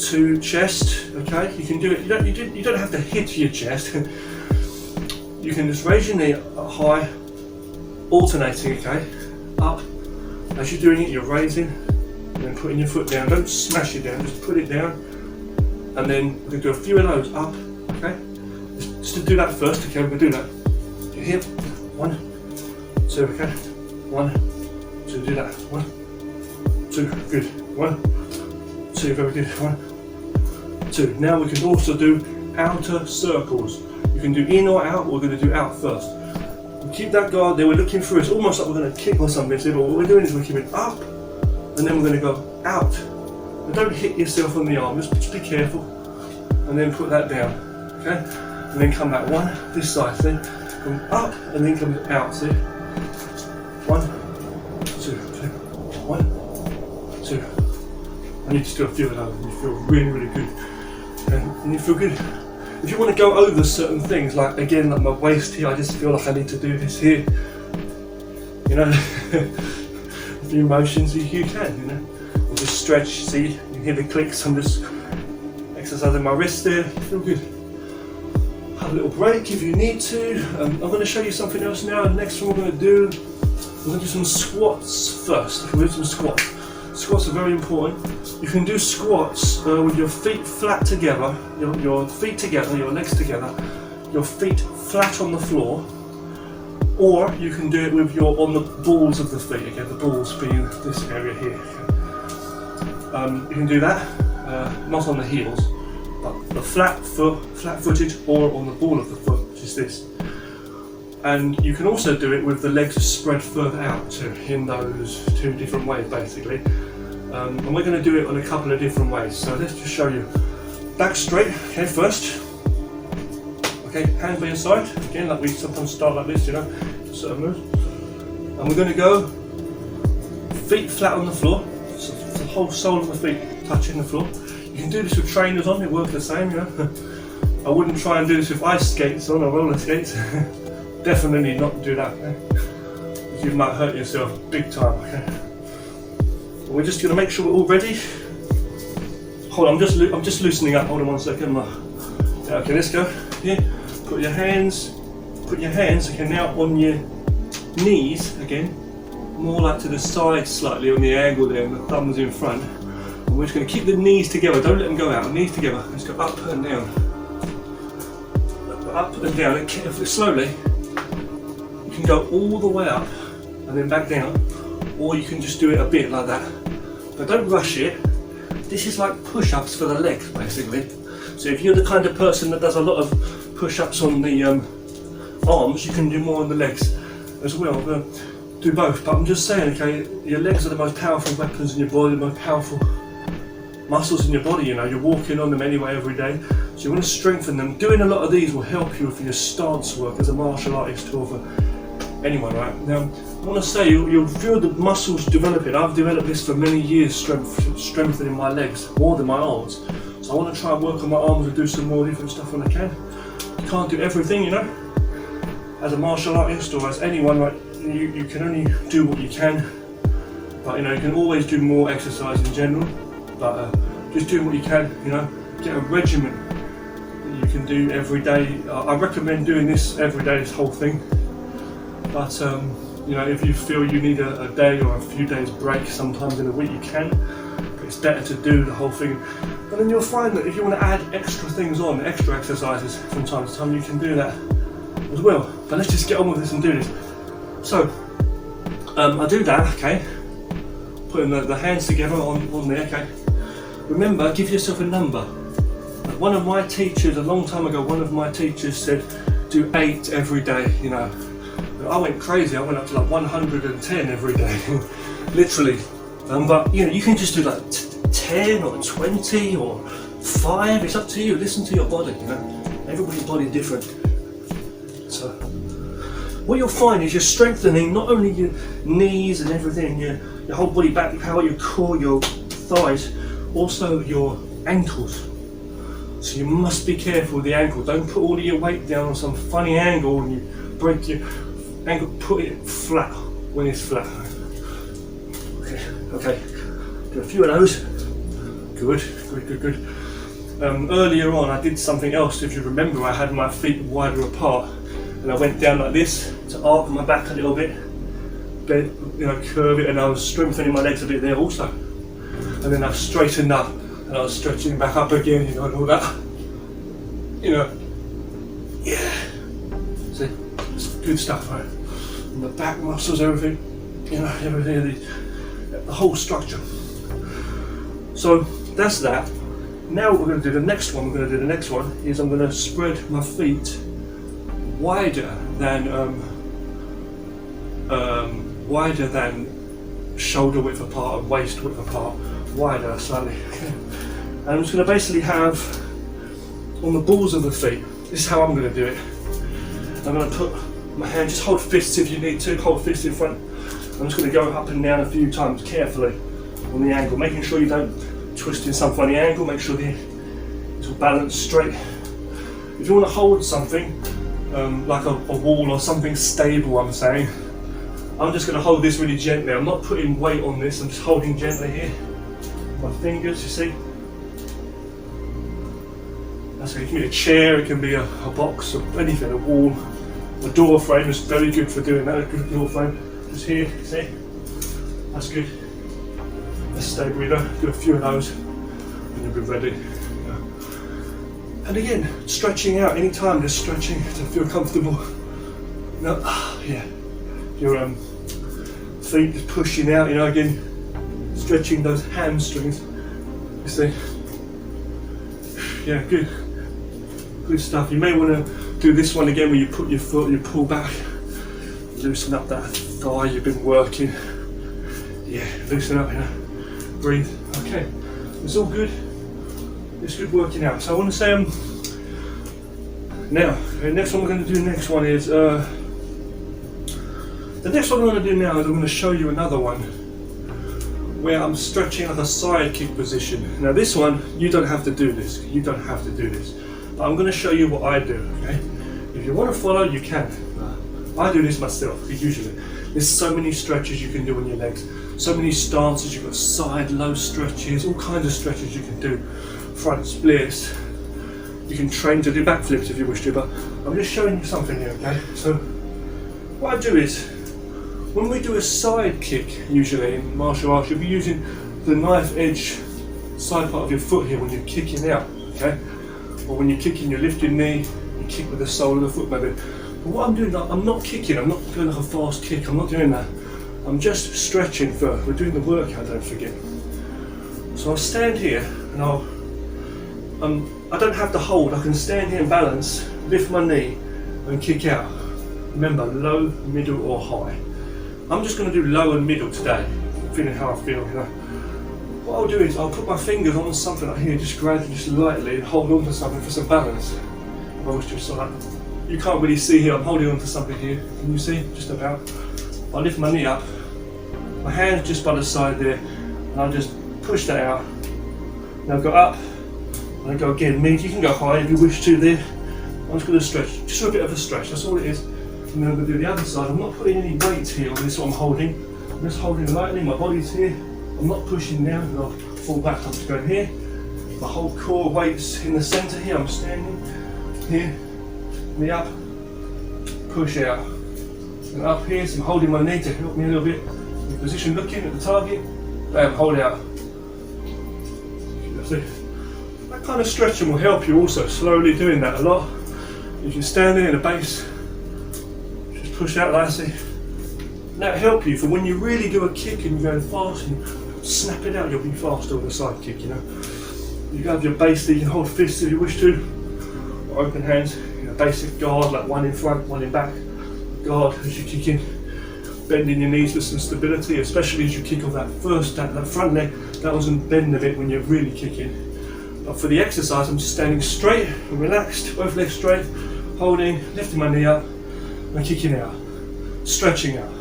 Speaker 1: to chest, okay. You can do it. You don't have to hit your chest. You can just raise your knee up high, alternating, okay, up. As you're doing it, you're raising and then putting your foot down. Don't smash it down, just put it down. And then we're going to do a few of those up, okay? Just to do that first, okay? We're going to do that. You're here, 1, 2, okay? 1, 2, do that. 1, 2, good. 1, 2, very good. 1, 2. Now we can also do outer circles. You can do in or out, but we're going to do out first. Keep that guard there, we're looking through, it's almost like we're going to kick or something, but what we're doing is we're keeping up, and then we're going to go out. But don't hit yourself on the arm, just be careful, and then put that down, okay? And then come back, 1, this side, then come up, and then come out, see? 1, 2, 1, 2. I need to do a few of those, and you feel really, really good. And you feel good. If you want to go over certain things, like again, like my waist here, I just feel like I need to do this here. You know, a few motions you can, you know. Or just stretch, see, you hear the clicks, I'm just exercising my wrist there, you feel good. Have a little break if you need to. I'm going to show you something else now. The next one we're going to do some squats first. We'll do some squats. Squats are very important. You can do squats with your feet flat together, your feet together, your legs together, your feet flat on the floor, or you can do it with your on the balls of the feet. Again, the balls being this area here. You can do that, not on the heels, but the flat-footed, or on the ball of the foot, which is this. And you can also do it with the legs spread further out too, in those two different ways basically. And we're going to do it on a couple of different ways. So let's just show you. Back straight, okay, first. Okay, hands by your side. Again, like we sometimes start like this, you know, sort of move. And we're going to go feet flat on the floor. So the whole sole of the feet touching the floor. You can do this with trainers on, it works the same, you know. I wouldn't try and do this with ice skates on or roller skates. Definitely not do that, okay? You might hurt yourself big time, okay? We're just going to make sure we're all ready. Hold on, I'm just loosening up. Hold on 1 second. Yeah, okay, let's go. Yeah, put your hands. Okay, now on your knees again, more like to the side slightly on the angle there, and the thumbs in front. And we're just going to keep the knees together. Don't let them go out. Knees together. Let's go up and down. Up and down. And slowly. You can go all the way up and then back down, or you can just do it a bit like that. But don't rush it. This is like push-ups for the legs, basically. So if you're the kind of person that does a lot of push-ups on the arms, you can do more on the legs as well. Do both. But I'm just saying, okay, your legs are the most powerful weapons in your body, the most powerful muscles in your body. You know, you're walking on them anyway every day, so you want to strengthen them. Doing a lot of these will help you for your stance work as a martial artist or for anyone, right? Now, I want to say you'll feel the muscles developing. I've developed this for many years, strengthening my legs more than my arms. So I want to try and work on my arms and do some more different stuff when I can. You can't do everything, you know. As a martial artist or as anyone, right, you can only do what you can. But you know, you can always do more exercise in general. But just doing what you can, you know, get a regimen that you can do every day. I recommend doing this every day, this whole thing. But you know, if you feel you need a day or a few days break sometimes in a week, you can. But it's better to do the whole thing. And then you'll find that if you want to add extra things on, extra exercises from time to time, you can do that as well. But let's just get on with this and do this. So I do that, okay. Putting the hands together on there, okay. Remember, give yourself a number. One of my teachers, a long time ago, one of my teachers said, do 8 every day, you know. I went crazy, I went up to like 110 every day, literally. But you know, you can just do like 10 or 20 or 5, it's up to you, listen to your body, you know. Everybody's body is different. So, what you'll find is you're strengthening not only your knees and everything, your whole body back, how your core, your thighs, also your ankles. So you must be careful with the ankle. Don't put all of your weight down on some funny angle and you break your ankle. Put it flat when it's flat. Okay. Do a few of those. Good. Earlier on I did something else. If you remember, I had my feet wider apart and I went down like this to arc my back a little bit, bend, you know, curve it, and I was strengthening my legs a bit there also. And then I've straightened up and I was stretching back up again, you know, and all that. You know, yeah. See, it's good stuff, right? And the back muscles, everything, you know, everything, the whole structure. So that's that. Now what we're going to do, the next one is I'm going to spread my feet wider than shoulder width apart and waist width apart, wider slightly. And I'm just going to basically have on the balls of the feet. This is how I'm going to do it. I'm going to put my hand, just hold fists if you need to, hold fists in front. I'm just going to go up and down a few times carefully on the angle, making sure you don't twist in some funny angle, make sure it's all balanced straight. If you want to hold something, like a wall or something stable, I'm saying, I'm just going to hold this really gently. I'm not putting weight on this, I'm just holding gently here. My fingers, you see? That's it. It can be a chair, it can be a box, or anything, a wall. A door frame is very good for doing that, a good door frame. Just here, see? That's good. stay breather. Do a few of those and you'll be ready. Yeah. And again, stretching out anytime, just stretching to feel comfortable. Now, yeah, your feet just pushing out, you know, again, stretching those hamstrings. You see? Yeah, good stuff. You may want to do this one again where you put your foot, you pull back, loosen up that thigh you've been working. Yeah, loosen up, you know, breathe. Okay, it's all good. It's good working out. So I want to say, now, the next one we're going to do next one is, the next one I'm going to do now is I'm going to show you another one where I'm stretching like a side kick position. Now this one, you don't have to do this. You don't have to do this. But I'm going to show you what I do, okay? If you want to follow, you can. I do this myself, usually. There's so many stretches you can do on your legs. So many stances, you've got side low stretches, all kinds of stretches you can do. Front splits. You can train to do backflips if you wish to, but I'm just showing you something here, okay? So what I do is, when we do a side kick, usually in martial arts, you'll be using the knife edge side part of your foot here when you're kicking out, okay? Or when you're kicking, you lift your knee, you kick with the sole of the foot maybe. But what I'm doing, I'm not kicking, I'm not doing like a fast kick, I'm not doing that. I'm just stretching first. We're doing the workout, don't forget. So I'll stand here and I don't have to hold, I can stand here and balance, lift my knee and kick out. Remember, low, middle or high. I'm just going to do low and middle today, feeling how I feel, you know. What I'll do is I'll put my fingers on something like here, just gradually, just lightly, and hold on to something for some balance. If I was just like, you can't really see here, I'm holding on to something here. Can you see? Just about. I'll lift my knee up, my hand's just by the side there, and I'll just push that out. Now go up, and I go again. Means you can go high if you wish to there. I'm just going to stretch, just a bit of a stretch, that's all it is. And then I'm going to do the other side. I'm not putting any weight here on this, what I'm holding. I'm just holding lightly, my body's here. I'm not pushing down, and I'll fall back. I'm just going here. My whole core weight's in the centre here. I'm standing here, knee up, push out. And up here, so I'm holding my knee to help me a little bit. In position, looking at the target, bam, hold out. See? That kind of stretching will help you also, slowly doing that a lot. You can stand there in the base, just push out like I say. That'll help you for when you really do a kick and you're going fast and snap it out, you'll be faster with a side kick, you know. You can have your base there, you can hold fists if you wish to, or open hands, you know, basic guard, like one in front, one in back. Guard as you kick in, bending your knees for some stability, especially as you kick off that front leg, that doesn't bend a bit when you're really kicking. But for the exercise, I'm just standing straight and relaxed, both legs straight, holding, lifting my knee up, and kicking out, stretching out.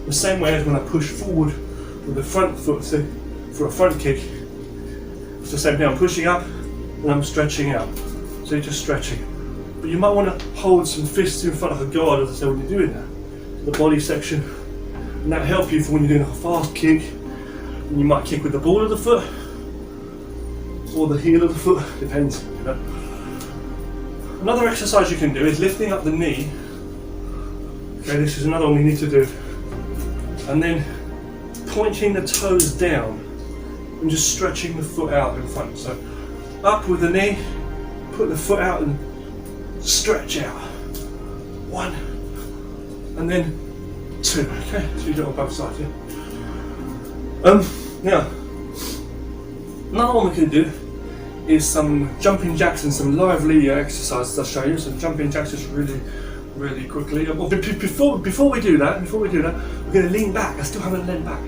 Speaker 1: The same way as when I push forward with the front foot, so for a front kick, it's the same thing. I'm pushing up and I'm stretching out. So you're just stretching. But you might want to hold some fists in front of a guard, as I said, when you're doing that. The body section. And that'll help you for when you're doing a fast kick. And you might kick with the ball of the foot or the heel of the foot, depends, you know. Another exercise you can do is lifting up the knee. Okay, this is another one we need to do. And then pointing the toes down and just stretching the foot out in front. So up with the knee, put the foot out and stretch out. One, and then two. Okay, so you do it on both sides. Yeah. Now, another one we can do is some jumping jacks and some lively exercises. I'll show you some jumping jacks just really quickly. Well, before we do that, we're going to lean back. I still haven't leaned back,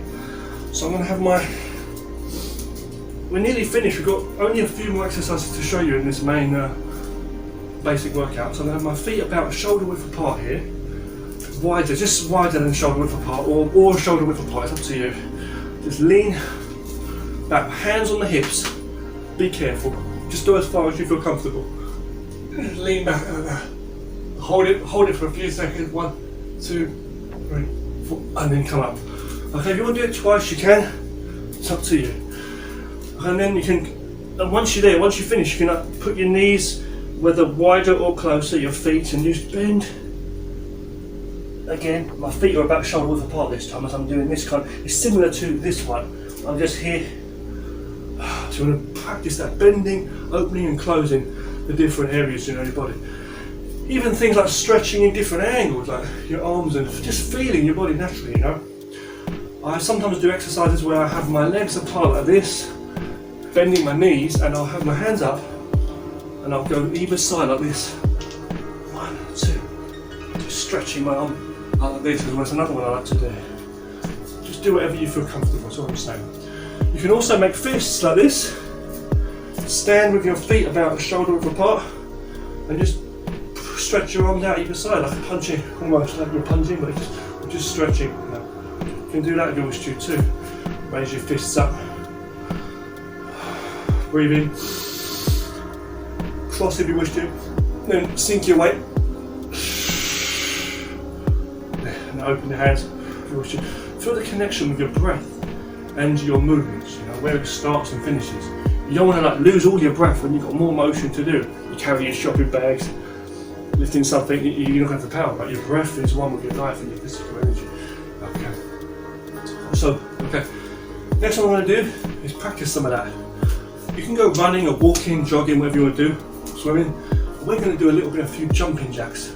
Speaker 1: so I'm going to have my. We're nearly finished. We've got only a few more exercises to show you in this main basic workout. So I'm going to have my feet about shoulder width apart here, wider, just wider than shoulder width apart, or shoulder width apart. It's up to you. Just lean back, hands on the hips. Be careful. Just do as far as you feel comfortable. Just lean back. Hold it for a few seconds. 1, 2, 3, 4, and then come up. Okay, if you want to do it twice, you can. It's up to you. And then you can, and once you're there, once you finish, you can put your knees whether wider or closer, your feet, and just bend. Again, my feet are about shoulder width apart this time as I'm doing this kind. It's similar to this one. I'm just here So you want to practice that bending, opening and closing the different areas in your body. Even things like stretching in different angles, like your arms, and just feeling your body naturally, you know. I sometimes do exercises where I have my legs apart like this, bending my knees, and I'll have my hands up and I'll go either side like this. 1, 2. Just stretching my arm out like this, as well as another one I like to do. Just do whatever you feel comfortable, that's what I'm saying. You can also make fists like this. Stand with your feet about a shoulder width apart and just stretch your arms out either side, like punching, almost like you're punching, but just stretching. You know. You can do that if you wish to too. Raise your fists up. Breathe in. Cross if you wish to. Then sink your weight. And open your hands if you wish to. Feel the connection with your breath and your movements, you know, where it starts and finishes. You don't want to like lose all your breath when you've got more motion to do. You carry your shopping bags, lifting something, you're not going to have the power, but your breath is one with your life and your physical energy. Okay. So, next what I'm going to do is practice some of that. You can go running or walking, jogging, whatever you want to do, swimming. We're going to do a few jumping jacks.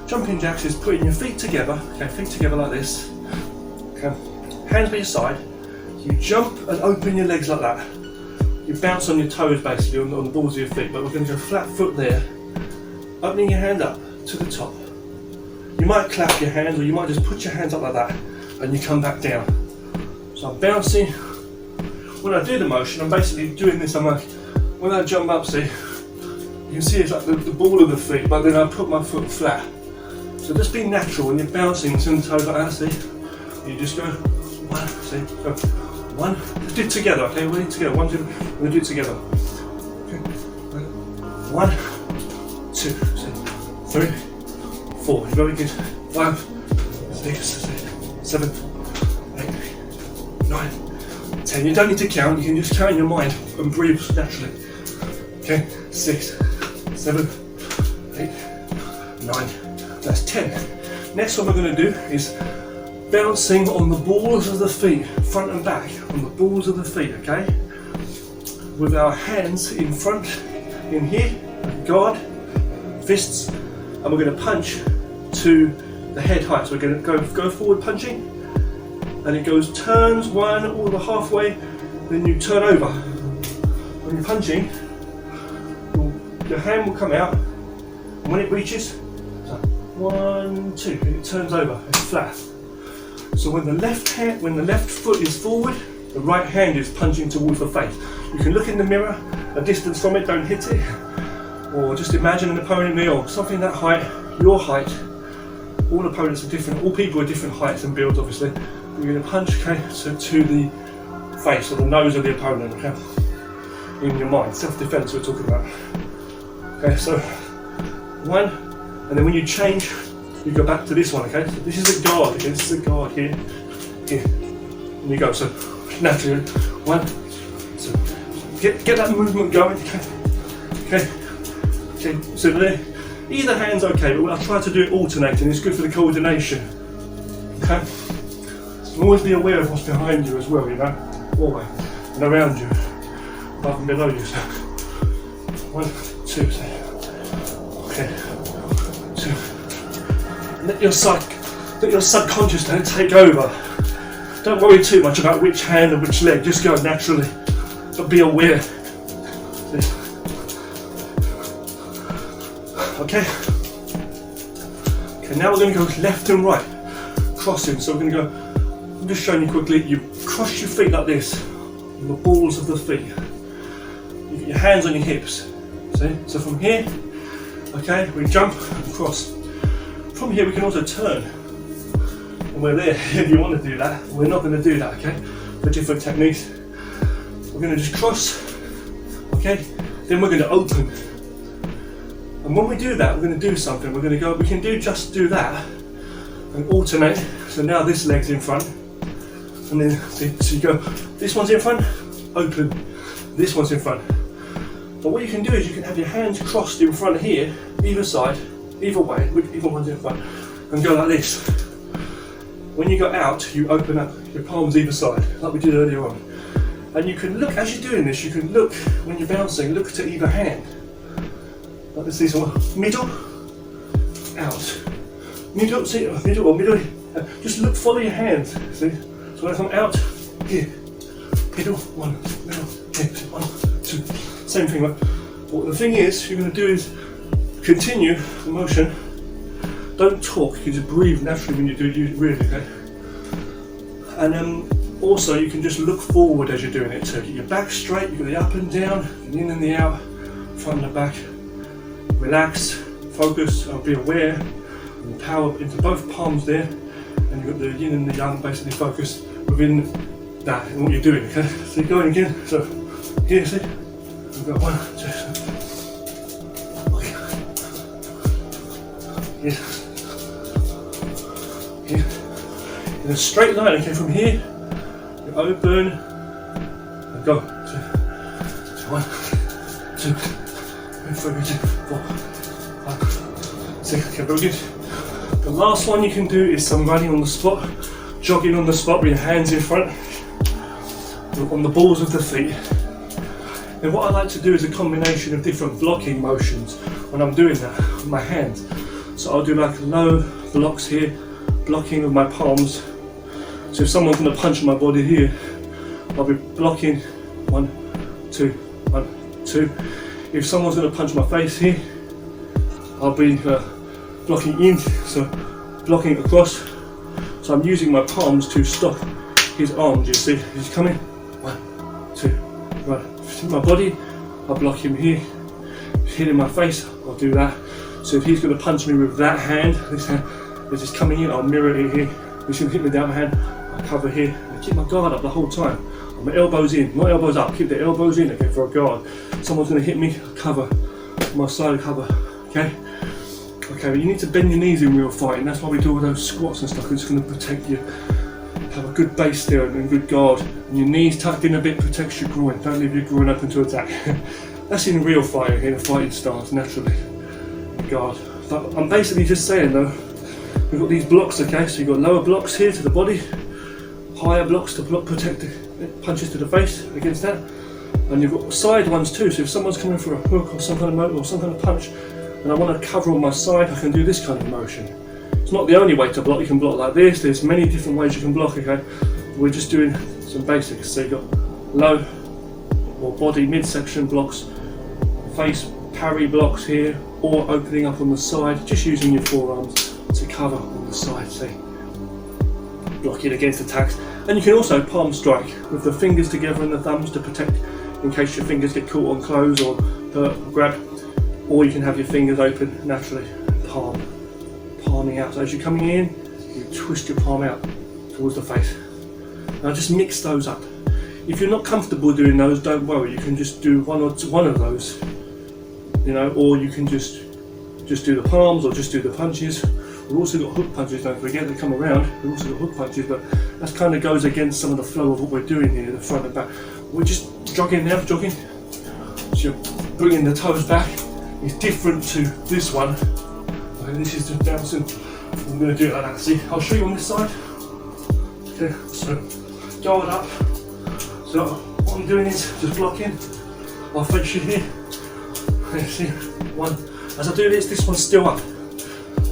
Speaker 1: Jumping jacks is putting your feet together, okay, feet together like this. Okay. Hands by your side. You jump and open your legs like that. You bounce on your toes basically on the balls of your feet, but we're going to go flat foot there, opening your hand up to the top. You might clap your hands, or you might just put your hands up like that and you come back down. So I'm bouncing. When I do the motion, I'm basically doing this. I'm like, when I jump up, see, you can see it's like the ball of the feet, but then I put my foot flat. So just be natural when you're bouncing to the toes like that, see. You just go 1, see, go 1, let's do it together, okay, we'll do it together, 1, 2, we'll do it together. Okay. 1, 2, 3, 4, very good, 5, 6, 7, 8, 9, 10. You don't need to count, you can just count in your mind and breathe naturally. Okay, 6, 7, 8, 9, that's 10. Next one we're going to do is bouncing on the balls of the feet, front and back, on the balls of the feet, okay? With our hands in front, in here, guard, fists, and we're going to punch to the head height. So we're going to go forward punching, and it goes, turns one all the halfway, then you turn over. When you're punching, your hand will come out, and when it reaches, so 1, 2, and it turns over, it's flat. So when the left foot is forward, the right hand is punching towards the face. You can look in the mirror, a distance from it, don't hit it, or just imagine an opponent there, or something that height, your height. All opponents are different, all people are different heights and builds obviously. You're going to punch, okay, so to the face or the nose of the opponent, okay, in your mind, self-defense we're talking about. Okay, so 1, and then when you change, you go back to this one, okay? So this is a guard, okay? This is a guard here, here. And you go, so naturally, 1, 2. Get that movement going, okay? Okay, so there, either hand's okay, but I'll try to do it alternating, it's good for the coordination, okay? So always be aware of what's behind you as well, you know? Always, and around you, above and below you, so 1, 2, okay, 2. Let your subconscious don't take over. Don't worry too much about which hand and which leg, just go naturally, but be aware. Okay? Okay, now we're going to go left and right, crossing. So we're going to go, I'm just showing you quickly, you cross your feet like this, on the balls of the feet. You get your hands on your hips, see? So from here, okay, we jump and cross. From here we can also turn, and we're there if you want to do that. We're not going to do that, okay? For different techniques. We're going to just cross, okay? Then we're going to open. And when we do that, we're going to do something. We're going to go, we can just do that, and alternate. So now this leg's in front, and then, see, so you go, this one's in front, open, this one's in front. But what you can do is you can have your hands crossed in front here, either side, either way, either one's in front, and go like this. When you go out, you open up your palms either side, like we did earlier on. And you can look, as you're doing this, you can look, when you're bouncing, look to either hand. Like this one, middle, out. Middle, see, middle or middle. Just look, follow your hands, see? So when I come out, here, middle, one, middle, here, 1, 2. Same thing, right? What the thing is, you're going to do is continue the motion. Don't talk, you just breathe naturally when you do it, really, okay? And also you can just look forward as you're doing it, so get your back straight, you've got the up and down, the in and the out, front and the back. Relax, focus, be aware, and power into both palms there, and you've got the yin and the yang basically focused within that and what you're doing, okay? So you're going again, so here, see? We've got 1, 2, okay. Here. In a straight line, okay, from here, you open, and go. 2, 1, 2, 3, 4, 5, 6, okay, very good. The last one you can do is some running on the spot, jogging on the spot with your hands in front, on the balls of the feet. And what I like to do is a combination of different blocking motions when I'm doing that with my hands. So I'll do like low blocks here, blocking with my palms. So if someone's going to punch my body here, I'll be blocking 1, 2, 1, 2. If someone's going to punch my face here, I'll be blocking in, so blocking across. So I'm using my palms to stop his arms, you see. He's coming, 1, 2, right. See my body, I'll block him here. If he's hitting my face, I'll do that. So if he's going to punch me with that hand, this hand, as he's coming in, I'll mirror it here. If he's going to hit me with the other hand, I'll cover here. I keep my guard up the whole time. My elbows in, not elbows up, keep the elbows in, okay, for a guard. Someone's going to hit me, I'll cover. My side cover, okay? Okay, but you need to bend your knees in real fighting. That's why we do all those squats and stuff, because it's going to protect you. Have a good base there and good guard. And your knees tucked in a bit protects your groin. Don't leave your groin open to attack. That's in real fighting, in a fighting stance, naturally. Guard. But I'm basically just saying though, we've got these blocks, okay? So you've got lower blocks here to the body, higher blocks to block, protect the punches to the face against that. And you've got side ones too, so if someone's coming for a hook or some kind of motor or some kind of punch, and I want to cover on my side, I can do this kind of motion. It's not the only way to block. You can block like this. There's many different ways you can block, okay? We're just doing some basics. So you've got low or body midsection blocks, face parry blocks here, or opening up on the side, just using your forearms to cover on the side, see? Blocking against attacks. And you can also palm strike with the fingers together and the thumbs to protect in case your fingers get caught on clothes or hurt or grab. Or you can have your fingers open naturally, palming out. So as you're coming in, you twist your palm out towards the face. Now just mix those up. If you're not comfortable doing those, don't worry. You can just do one of those, you know, or you can just do the palms or just do the punches. We've also got hook punches, don't forget, they come around. We've also got hook punches, but that kind of goes against some of the flow of what we're doing here, the front and back. We're just jogging now, jogging. So you're bringing the toes back. It's different to this one. Okay, this is just bouncing. I'm going to do it like that. See, I'll show you on this side. Okay, so guard up. So what I'm doing is just blocking. I'll face you here. Okay, see, 1. As I do this one's still up.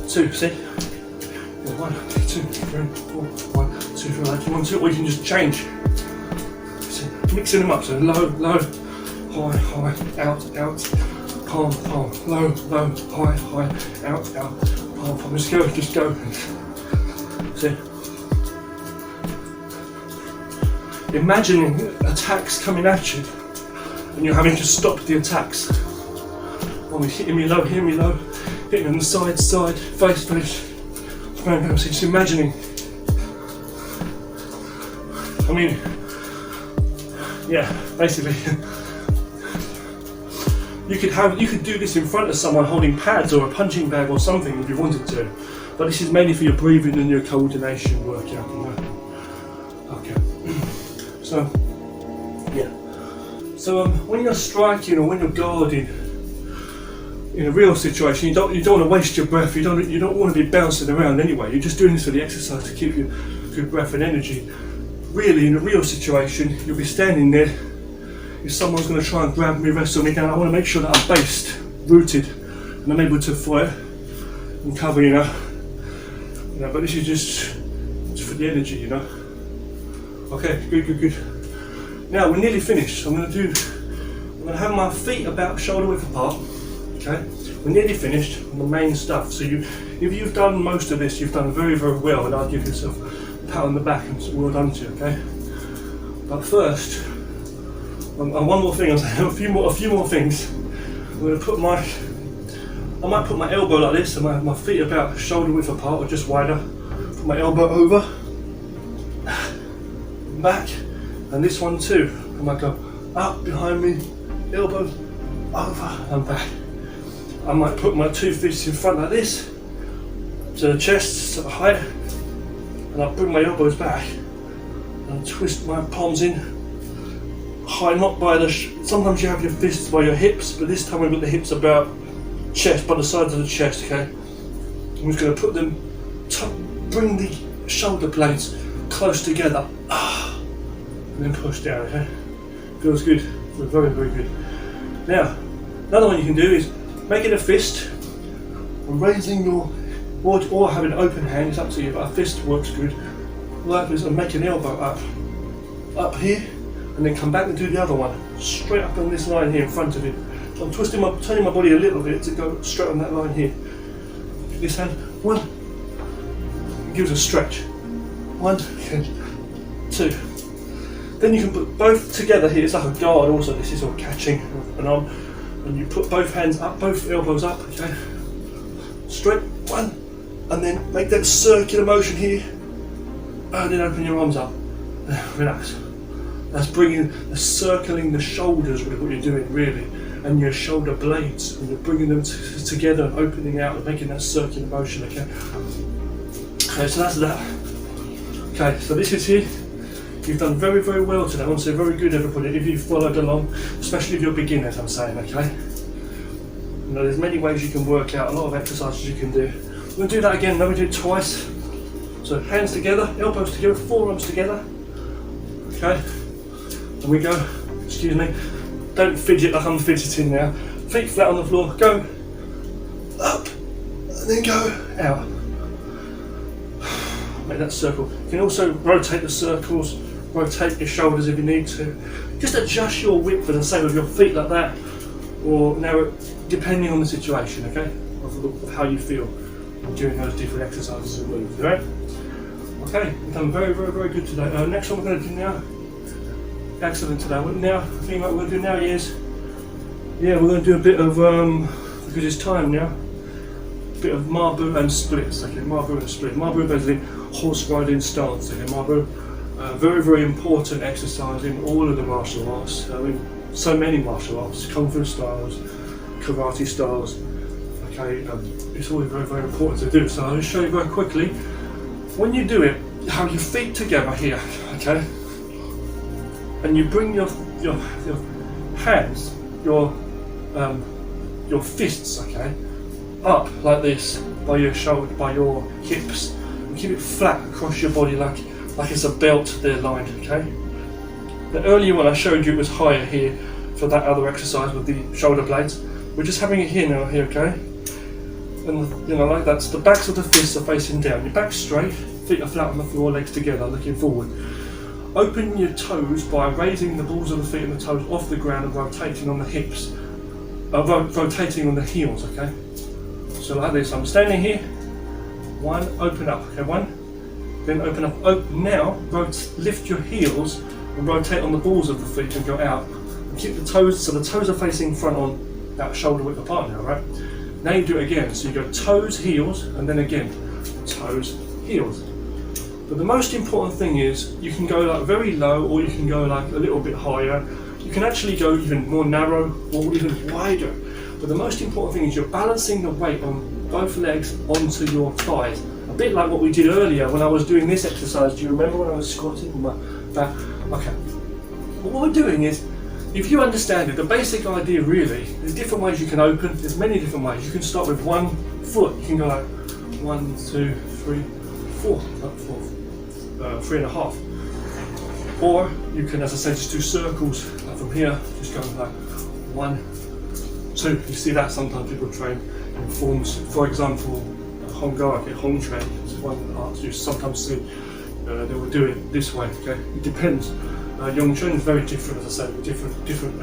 Speaker 1: 2, see? 1, 2, 3, 4, 1, 2, 3, like you want to, or you can just change. See, mixing them up. So low, low, high, high, out, out. Palm, palm, low, low, high, high, out, out, palm, palm. Just go. See? Imagining attacks coming at you, and you're having to stop the attacks. One is hitting me low, hitting on the side, face, bang. So just imagining. I mean, yeah, basically. You could do this in front of someone holding pads or a punching bag or something if you wanted to, but this is mainly for your breathing and your coordination workout, you know. Okay. So, yeah. So when you're striking or when you're guarding in a real situation, you don't want to waste your breath. You don't want to be bouncing around anyway. You're just doing this for the exercise to keep your good breath and energy. really in a real situation, you'll be standing there. If someone's going to try and grab me, wrestle me down, I want to make sure that I'm based, rooted, and I'm able to fight and cover, you know. But this is just for the energy, you know. Okay, good. Now we're nearly finished. I'm going to have my feet about shoulder width apart. Okay, we're nearly finished on the main stuff. So if you've done most of this, you've done very, very well, and I'll give yourself a pat on the back and well done to you. Okay, but first, and one more thing. I'll say a few more things. I'm going to I might put my elbow like this, and my feet about shoulder width apart or just wider. Put my elbow over, back, and this one too. I might go up behind me, elbows over and back. I might put my 2 fists in front like this, to the chest, to the height, and I'll bring my elbows back and twist my palms in high, not by the. Sometimes you have your fists by your hips, but this time we've got the hips about chest, by the sides of the chest. Okay, I'm just going to put them, bring the shoulder blades close together, and then push down. Okay, feels good. Feels very, very good. Now, another one you can do is making a fist and raising your, or having an open hand. It's up to you, but a fist works good. Like this, and make an elbow up here, and then come back and do the other one straight up on this line here in front of you. So I'm turning my body a little bit to go straight on that line here. This hand, one, gives a stretch. 1, 2. Then you can put both together here. It's like a guard. Also, this is all catching an arm, and you put both hands up, both elbows up. Okay, straight 1, and then make that circular motion here, and then open your arms up. Relax. That's circling the shoulders with what you're doing really, and your shoulder blades, and you're bringing them together and opening out and making that circular motion. Okay, so that's that. Okay, so this is here. You've done very, very well today. I want to say very good, everybody, if you've followed along, especially if you're beginners, I'm saying, okay? You know, there's many ways you can work out, a lot of exercises you can do. We're going to do that again, now we do it twice. So hands together, elbows together, forearms together. Okay, and we go, excuse me, don't fidget like I'm fidgeting now. Feet flat on the floor, go up, and then go out. Make that circle. You can also rotate the circles, rotate your shoulders if you need to. Just adjust your width for the same with your feet like that, or narrow, depending on the situation, okay? Of how you feel during those different exercises and moves, alright? Okay, we've done very, very, very good today. Next one we're going to do now, excellent today. I think what we're going to do now is, we're going to do a bit of, because it's time now, a bit of Marbu and splits, okay? Marbu and split. Marbu basically horse riding stance, okay? Marbu, very, very important exercise in all of the martial arts. I mean, so many martial arts, kung fu styles, karate styles, okay? It's always very, very important to do. So I'll just show you very quickly. When you do it, you have your feet together here, okay? And you bring your hands, your fists, okay, up like this by your shoulder, by your hips, and keep it flat across your body like it's a belt they're lined, okay? The earlier one I showed you was higher here for that other exercise with the shoulder blades. We're just having it here now, here, okay? And like that. So the backs of the fists are facing down. Your back straight, feet are flat on the floor, legs together, looking forward. Open your toes by raising the balls of the feet and the toes off the ground and rotating on the hips, rotating on the heels, okay? So like this, I'm standing here, 1, open up, okay, 1, then open up, now, lift your heels and rotate on the balls of the feet and go out. And keep the toes, so the toes are facing front on that shoulder width apart now, right? Now you do it again, so you go toes, heels, and then again, toes, heels. But the most important thing is, you can go like very low, or you can go like a little bit higher. You can actually go even more narrow, or even wider. But the most important thing is you're balancing the weight on both legs onto your thighs. A bit like what we did earlier when I was doing this exercise. Do you remember when I was squatting with my back? Okay. What we're doing is, if you understand it, the basic idea really, there's different ways you can open, there's many different ways. You can start with 1 foot, you can go like 1, 2, 3, 4, 3.5. Or you can, as I said, just do circles like from here, just going like 1, 2. You see that sometimes people train in forms. For example, Hong train is one that arts you sometimes see they will do it this way. Okay, it depends. Yong Chun is very different, as I said, with different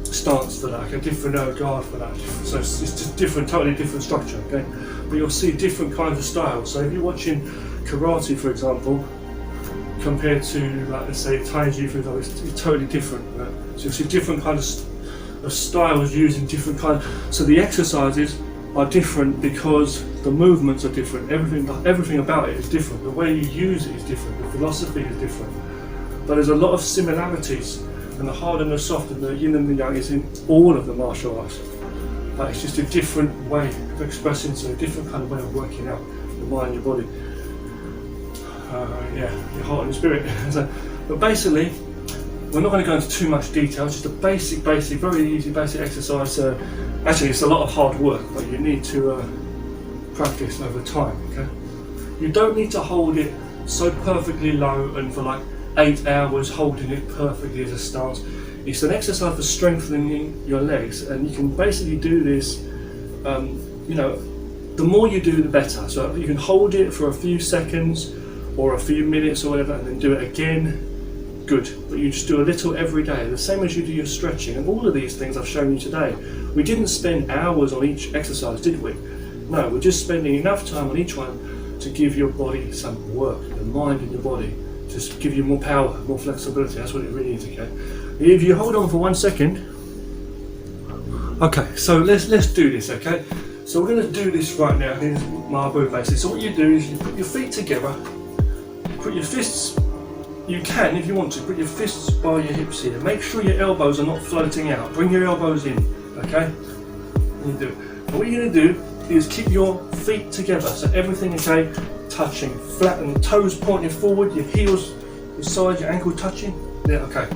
Speaker 1: stance for that, okay? Different guard for that. So it's just different, totally different structure. Okay, but you'll see different kinds of styles. So if you're watching karate, for example, compared to, like, let's say Taiji, for example, it's totally different. Right? So you'll see different kinds of styles used in different kinds. So the exercises are different because the movements are different. Everything about it is different. The way you use it is different. The philosophy is different. But there's a lot of similarities, and the hard and the soft and the yin and the yang is in all of the martial arts. But it's just a different way of expressing, so a different kind of way of working out your mind, your body, your heart and your spirit. So, but basically, we're not going to go into too much detail. It's just a basic, very easy, basic exercise. Actually, it's a lot of hard work, but you need to practice over time. Okay, you don't need to hold it so perfectly low and for like 8 hours holding it perfectly as a stance. It's an exercise for strengthening your legs, and you can basically do this. The more you do, the better. So you can hold it for a few seconds or a few minutes or whatever, and then do it again. Good, but you just do a little every day, the same as you do your stretching. And all of these things I've shown you today, we didn't spend hours on each exercise, did we? No, we're just spending enough time on each one to give your body some work, your mind and your body, just give you more power, more flexibility. That's what it really needs. Okay, if you hold on for 1 second. Okay, so let's do this. Okay, so we're going to do this right now. Here's marble basis. So what you do is you put your feet together, put your fists. You can, if you want to, put your fists by your hips here. Make sure your elbows are not floating out. Bring your elbows in, okay? You do it. And what you're going to do is keep your feet together, so everything, okay, touching, flat, and the toes pointing forward, your heels, your side, your ankle touching. Yeah, okay.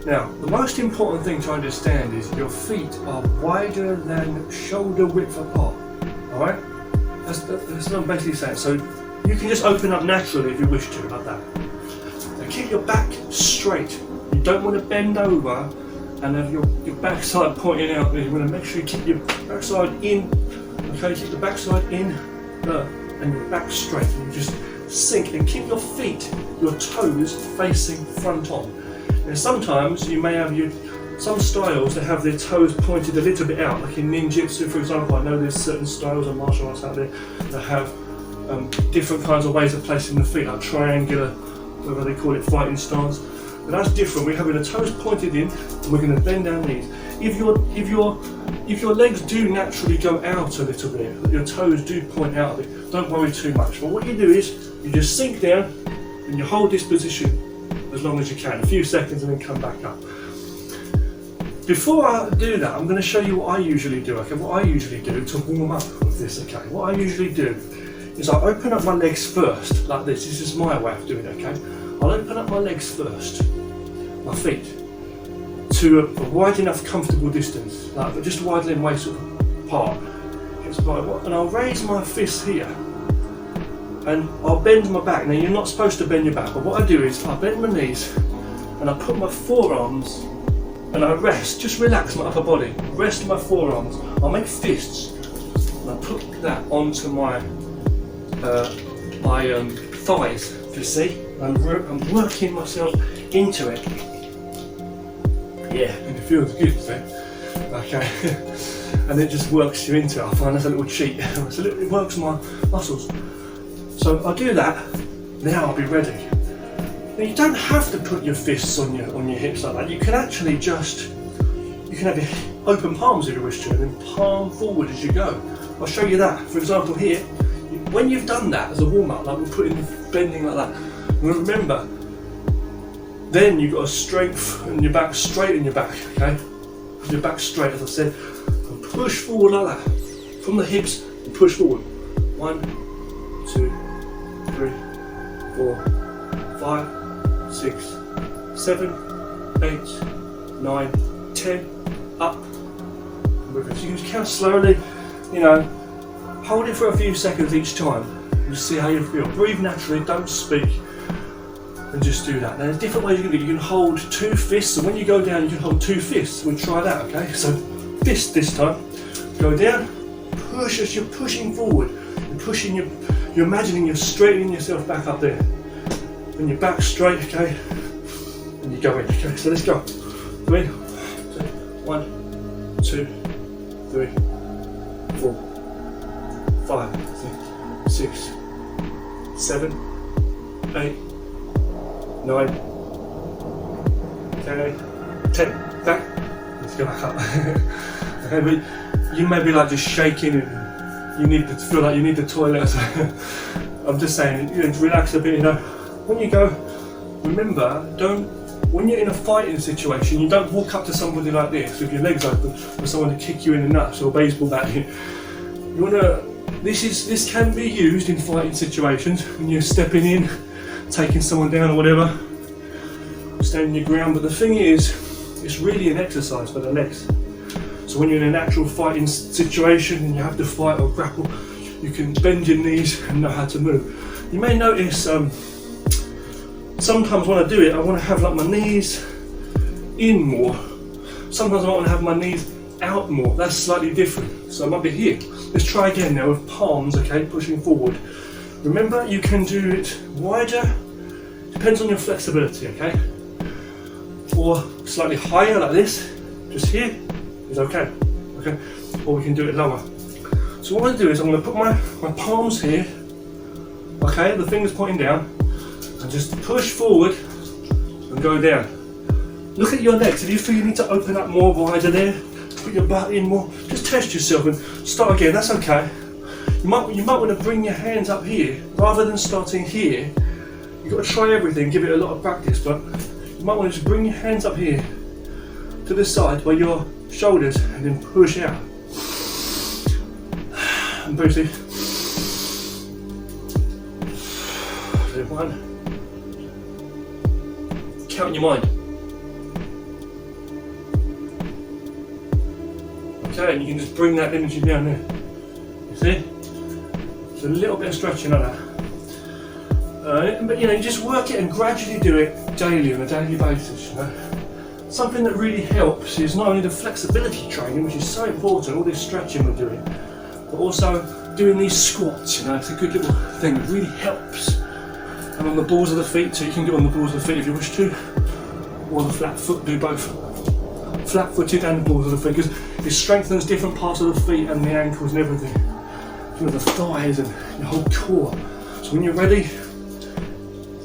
Speaker 1: Now, the most important thing to understand is your feet are wider than shoulder width apart. All right? That's what I'm basically saying. So you can just open up naturally if you wish to, like that. Keep your back straight. You don't want to bend over and have your backside pointing out. You want to make sure you keep your backside in. Okay, keep the backside in and your back straight. And you just sink and keep your feet, your toes facing front on. And sometimes you may have some styles that have their toes pointed a little bit out, like in ninjutsu, for example. I know there's certain styles of martial arts out there that have different kinds of ways of placing the feet, like triangular, whatever they call it, fighting stance. But that's different. We're having the toes pointed in, and we're going to bend our knees. If your legs do naturally go out a little bit, your toes do point out a bit, don't worry too much. But what you do is you just sink down and you hold this position as long as you can, a few seconds, and then come back up. Before I do that, I'm going to show you what I usually do. Okay, what I usually do to warm up with this. Okay, what I usually do is I open up my legs first, like this. This is my way of doing it, okay? I'll open up my legs first, my feet, to a wide enough comfortable distance, like just wide leg waist apart. And I'll raise my fists here, and I'll bend my back. Now, you're not supposed to bend your back, but what I do is I bend my knees, and I put my forearms, and I rest, just relax my upper body, rest my forearms. I'll make fists, and I put that onto my thighs, you see. I'm working myself into it. Yeah, and it feels good, see? Okay. And it just works you into it. I find that's a little cheat. It works my muscles. So I'll do that, now I'll be ready. Now, you don't have to put your fists on your hips like that. You can actually you can have your open palms if you wish to, and then palm forward as you go. I'll show you that. For example, here, when you've done that as a warm-up, like we're putting bending like that, remember, then you've got a strengthen your back, straighten your back, okay? Your back straight, as I said, and push forward like that. From the hips, and push forward. 1, 2, 3, 4, 5, 6, 7, 8, 9, 10, up. So you can count slowly, hold it for a few seconds each time. You see how you feel. Breathe naturally, don't speak. and just do that. Now there's different ways you can do it. You can hold 2 fists, and when you go down you can hold 2 fists. We'll try that, okay? So fist this time, go down, push as you're pushing forward. You're imagining you're straightening yourself back up there. And your back straight, okay? And you go in, okay? So let's go. Go in. 1, 2, 3, 4, 5, 6, 7, 8, 9, okay, 10. Back. Let's go back up. Okay, but you may be like just shaking and you need to feel like you need the toilet. So I'm just saying, you know, relax a bit. You know, when you go, remember, when you're in a fighting situation, you don't walk up to somebody like this with your legs open for someone to kick you in the nuts or a baseball bat. You wanna. This can be used in fighting situations when you're stepping in, taking someone down or whatever, standing your ground. But the thing is, it's really an exercise for the legs. So when you're in an actual fighting situation and you have to fight or grapple, you can bend your knees and know how to move. You may notice sometimes when I do it, I want to have like my knees in more. Sometimes I want to have my knees out more. That's slightly different. So I might be here. Let's try again now with palms, okay, pushing forward. Remember, you can do it wider, depends on your flexibility, okay? Or slightly higher like this, just here, is okay, okay? Or we can do it lower. So what I'm going to do is I'm going to put my palms here, okay, the fingers pointing down, and just push forward and go down. Look at your legs. If you feel you need to open up more wider there, put your butt in more, just test yourself and start again. That's okay. You might want to bring your hands up here rather than starting here. You've got to try everything, give it a lot of practice, but you might want to just bring your hands up here to the side by your shoulders and then push out. And push it. So 1. Count in your mind. Okay, and you can just bring that energy down there. You see? It's a little bit of stretching like that. But you know, you just work it and gradually do it daily on a daily basis. You know? Something that really helps is not only the flexibility training, which is so important, all this stretching we're doing, but also doing these squats. You know, it's a good little thing. It really helps. And on the balls of the feet, so you can do it on the balls of the feet if you wish to, or the flat foot. Do both. Flat-footed and the balls of the feet, because it strengthens different parts of the feet and the ankles and everything. You know, the thighs and your whole core. So when you're ready,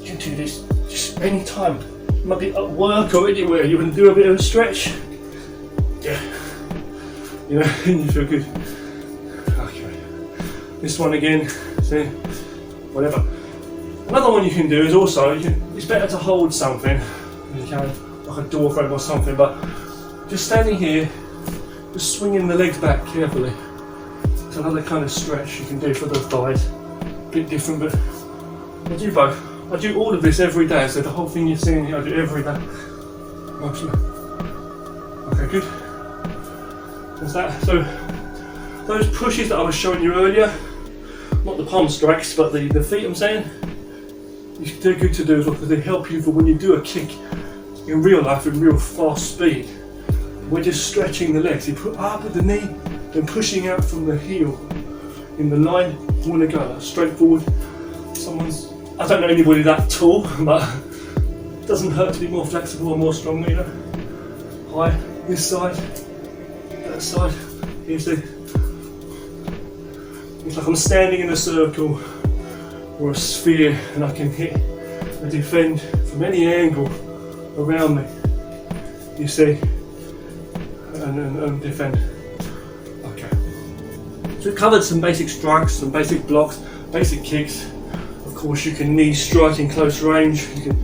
Speaker 1: you can do this just any time. It might be at work or anywhere. You can do a bit of a stretch. Yeah. You know, and you feel good. Okay. This one again. See, whatever. Another one you can do is also, it's better to hold something. You can, like a door frame or something, but just standing here, just swinging the legs back carefully. It's another kind of stretch you can do for the thighs. A bit different, but I do both. I do all of this every day, so the whole thing you're seeing here, I do every day. Mostly. Okay, good. That's that. So, those pushes that I was showing you earlier, not the palm strikes, but the feet I'm saying, they're good to do as well, because they help you for when you do a kick in real life in real fast speed. We're just stretching the legs. You put up at the knee, then pushing out from the heel in the line. You want to go straight forward. I don't know anybody that tall, but it doesn't hurt to be more flexible or more strong, you know. High, this side, that side. You see, it's like I'm standing in a circle or a sphere, and I can hit and defend from any angle around me. You see. And defend. Okay. So we've covered some basic strikes, some basic blocks, basic kicks. Of course, you can knee strike in close range. You can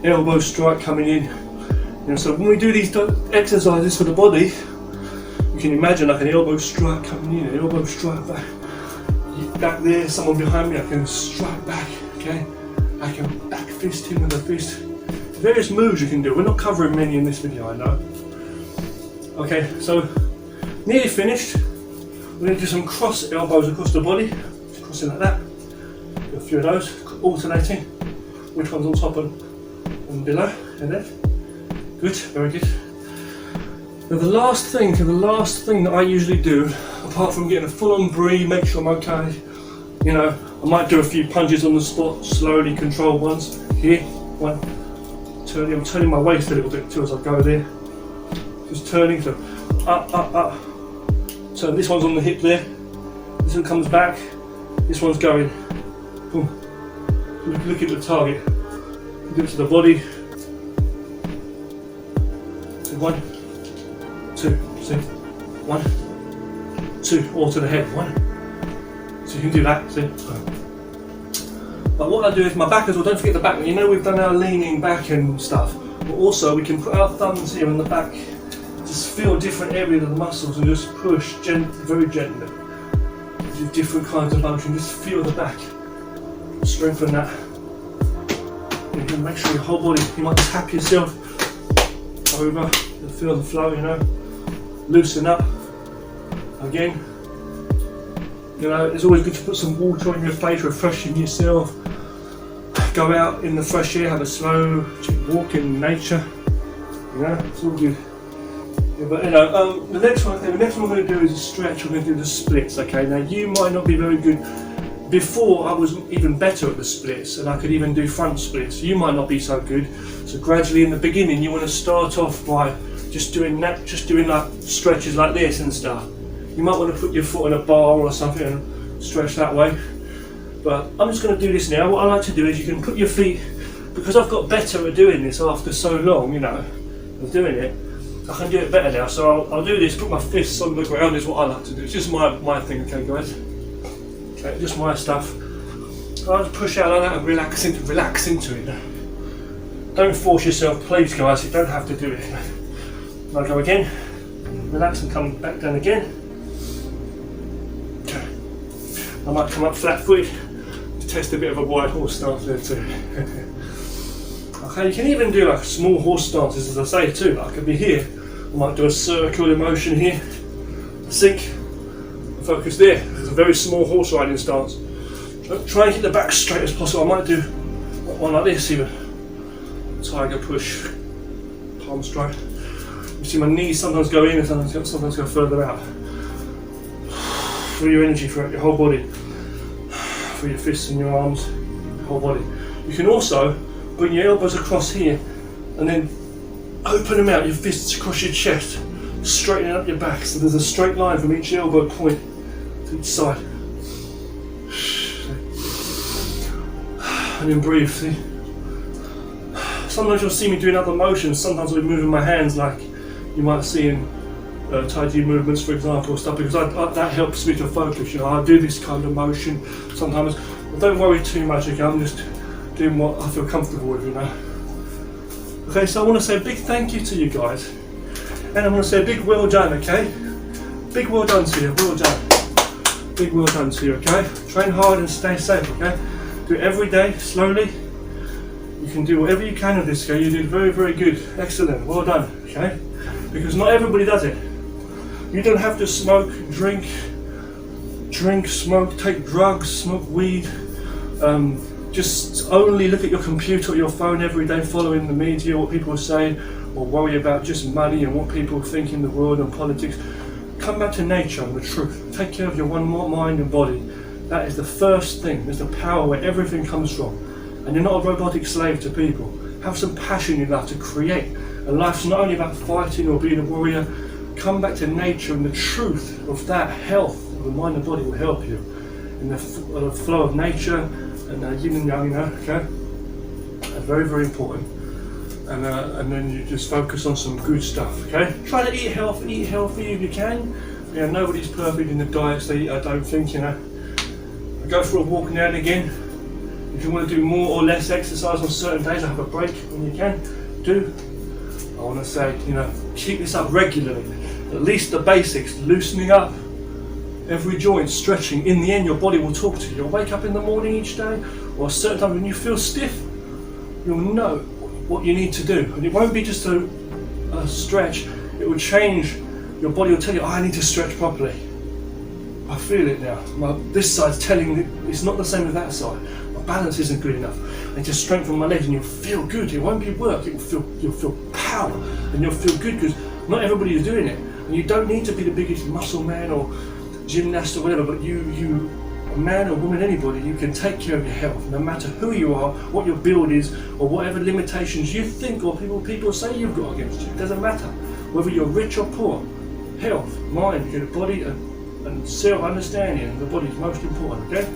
Speaker 1: elbow strike coming in. You know, so when we do these exercises for the body, you can imagine like an elbow strike coming in, an elbow strike back. Back there, someone behind me, I can strike back. Okay. I can back fist him with a fist. Various moves you can do. We're not covering many in this video, I know. Okay, so nearly finished. We're going to do some cross elbows across the body, crossing like that. Do a few of those, alternating. Which one's on top and and below, and there. Good, very good. Now the last thing that I usually do, apart from getting a full-on breathe, make sure I'm okay, you know, I might do a few punches on the spot, slowly controlled ones. Here, one, I'm turning my waist a little bit too as I go there. Just turning, so up, up, up. So this one's on the hip there, this one comes back, this one's going, boom. Look at the target, look to the body. So 1, 2, see, 1, 2, or to the head, 1. So you can do that, see. But what I do is my back as well, don't forget the back. You know we've done our leaning back and stuff, but also we can put our thumbs here in the back, just feel different areas of the muscles and just push very gently. Do different kinds of motion, just feel the back, strengthen that. You can make sure your whole body, you might tap yourself over, feel the flow, you know, loosen up. Again, you know, it's always good to put some water on your face, refreshing yourself. Go out in the fresh air, have a slow walk in nature. You know, it's all good. Yeah, but you know, the next one we're going to do is a stretch. We're going to do the splits. Okay, now you might not be very good. Before I was even better at the splits, and I could even do front splits. You might not be so good. So gradually, in the beginning, you want to start off by just doing like stretches like this and stuff. You might want to put your foot on a bar or something and stretch that way. But I'm just going to do this now. What I like to do is you can put your feet, because I've got better at doing this after so long, you know, of doing it. I can do it better now. So I'll do this. Put my fists on the ground is what I like to do. It's just my thing, okay, guys. Okay, just my stuff. I'll just push out like that and relax into it. Don't force yourself, please, guys. You don't have to do it. I'll go again. Relax and come back down again. Okay. I might come up flat-footed to test a bit of a wide horse stance there too. Okay, you can even do like small horse stances, as I say too. I could be here. I might do a circular motion here. Sink. Focus there. It's a very small horse riding stance. Try and get the back straight as possible. I might do one like this even. Tiger push. Palm strike. You see my knees sometimes go in and sometimes go further out. Feel your energy throughout your whole body. Through your fists and your arms, your whole body. You can also bring your elbows across here and then open them out, your fists across your chest, straightening up your back so there's a straight line from each elbow point to each side. And then breathe, see? Sometimes you'll see me doing other motions, sometimes I'll be moving my hands like you might see in Tai Chi movements, for example, or stuff, because that helps me to focus. You know, I do this kind of motion sometimes. But don't worry too much, okay? I'm just doing what I feel comfortable with, you know. Okay, so I want to say a big thank you to you guys, and I want to say a big well done, okay? Big well done to you, well done. Big well done to you, okay? Train hard and stay safe, okay? Do it every day, slowly. You can do whatever you can with this, okay? You did very, very good. Excellent, well done, okay? Because not everybody does it. You don't have to smoke, drink, smoke, take drugs, smoke weed. Just only look at your computer or your phone every day, following the media, what people are saying, or worry about just money and what people think in the world and politics. Come back to nature and the truth. Take care of your one more mind and body. That is the first thing. There's the power where everything comes from. And you're not a robotic slave to people. Have some passion in life to create. And life's not only about fighting or being a warrior. Come back to nature and the truth of that health of the mind and body will help you in the flow of nature and yin and yang, you know, okay? Very, very important. And then you just focus on some good stuff, okay? Try to eat healthy if you can. You know, nobody's perfect in the diets they eat, I don't think, you know. Go for a walk now and again. If you want to do more or less exercise on certain days, have a break when you can, do. I want to say, you know, keep this up regularly. At least the basics, loosening up every joint, stretching. In the end, your body will talk to you. You'll wake up in the morning each day, or a certain time when you feel stiff, you'll know what you need to do. And it won't be just a stretch, it will change. Your body will tell you, oh, I need to stretch properly. I feel it now. This side's telling me it's not the same as that side. My balance isn't good enough. And just strengthen my legs, and you'll feel good. It won't be work. You'll feel power, and you'll feel good because not everybody is doing it. And you don't need to be the biggest muscle man or gymnast or whatever. But you, a man or woman, anybody, you can take care of your health, no matter who you are, what your build is, or whatever limitations you think or people say you've got against you. It doesn't matter whether you're rich or poor. Health, mind, your body, and self-understanding of the body is most important. Okay.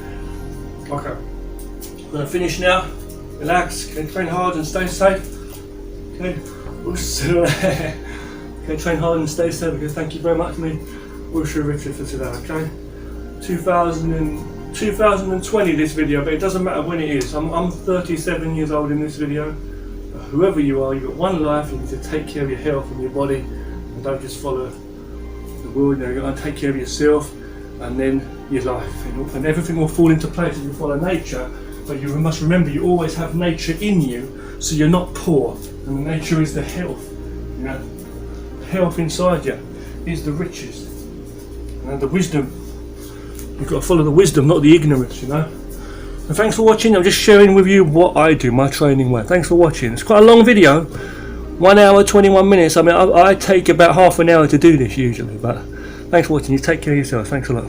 Speaker 1: Okay. I'm gonna finish now. Relax. Okay. Train hard and stay safe. Okay. Okay. Train hard and stay safe. Okay. Thank you very much, me. Wusha Richard for today. Okay. 2020 this video, but it doesn't matter when it is. I'm 37 years old in this video. Whoever you are, you've got one life. You need to take care of your health and your body, and don't just follow the world. You've got to take care of yourself, and then your life, and everything will fall into place if you follow nature. But you must remember, you always have nature in you, so you're not poor. And nature is the health. You know, health inside you is the riches, and the wisdom. You've got to follow the wisdom, not the ignorance, you know. And thanks for watching. I'm just sharing with you what I do, my training way. Thanks for watching. It's quite a long video, 1 hour 21 minutes. I mean, I take about half an hour to do this usually, but thanks for watching. You take care of yourself. Thanks a lot.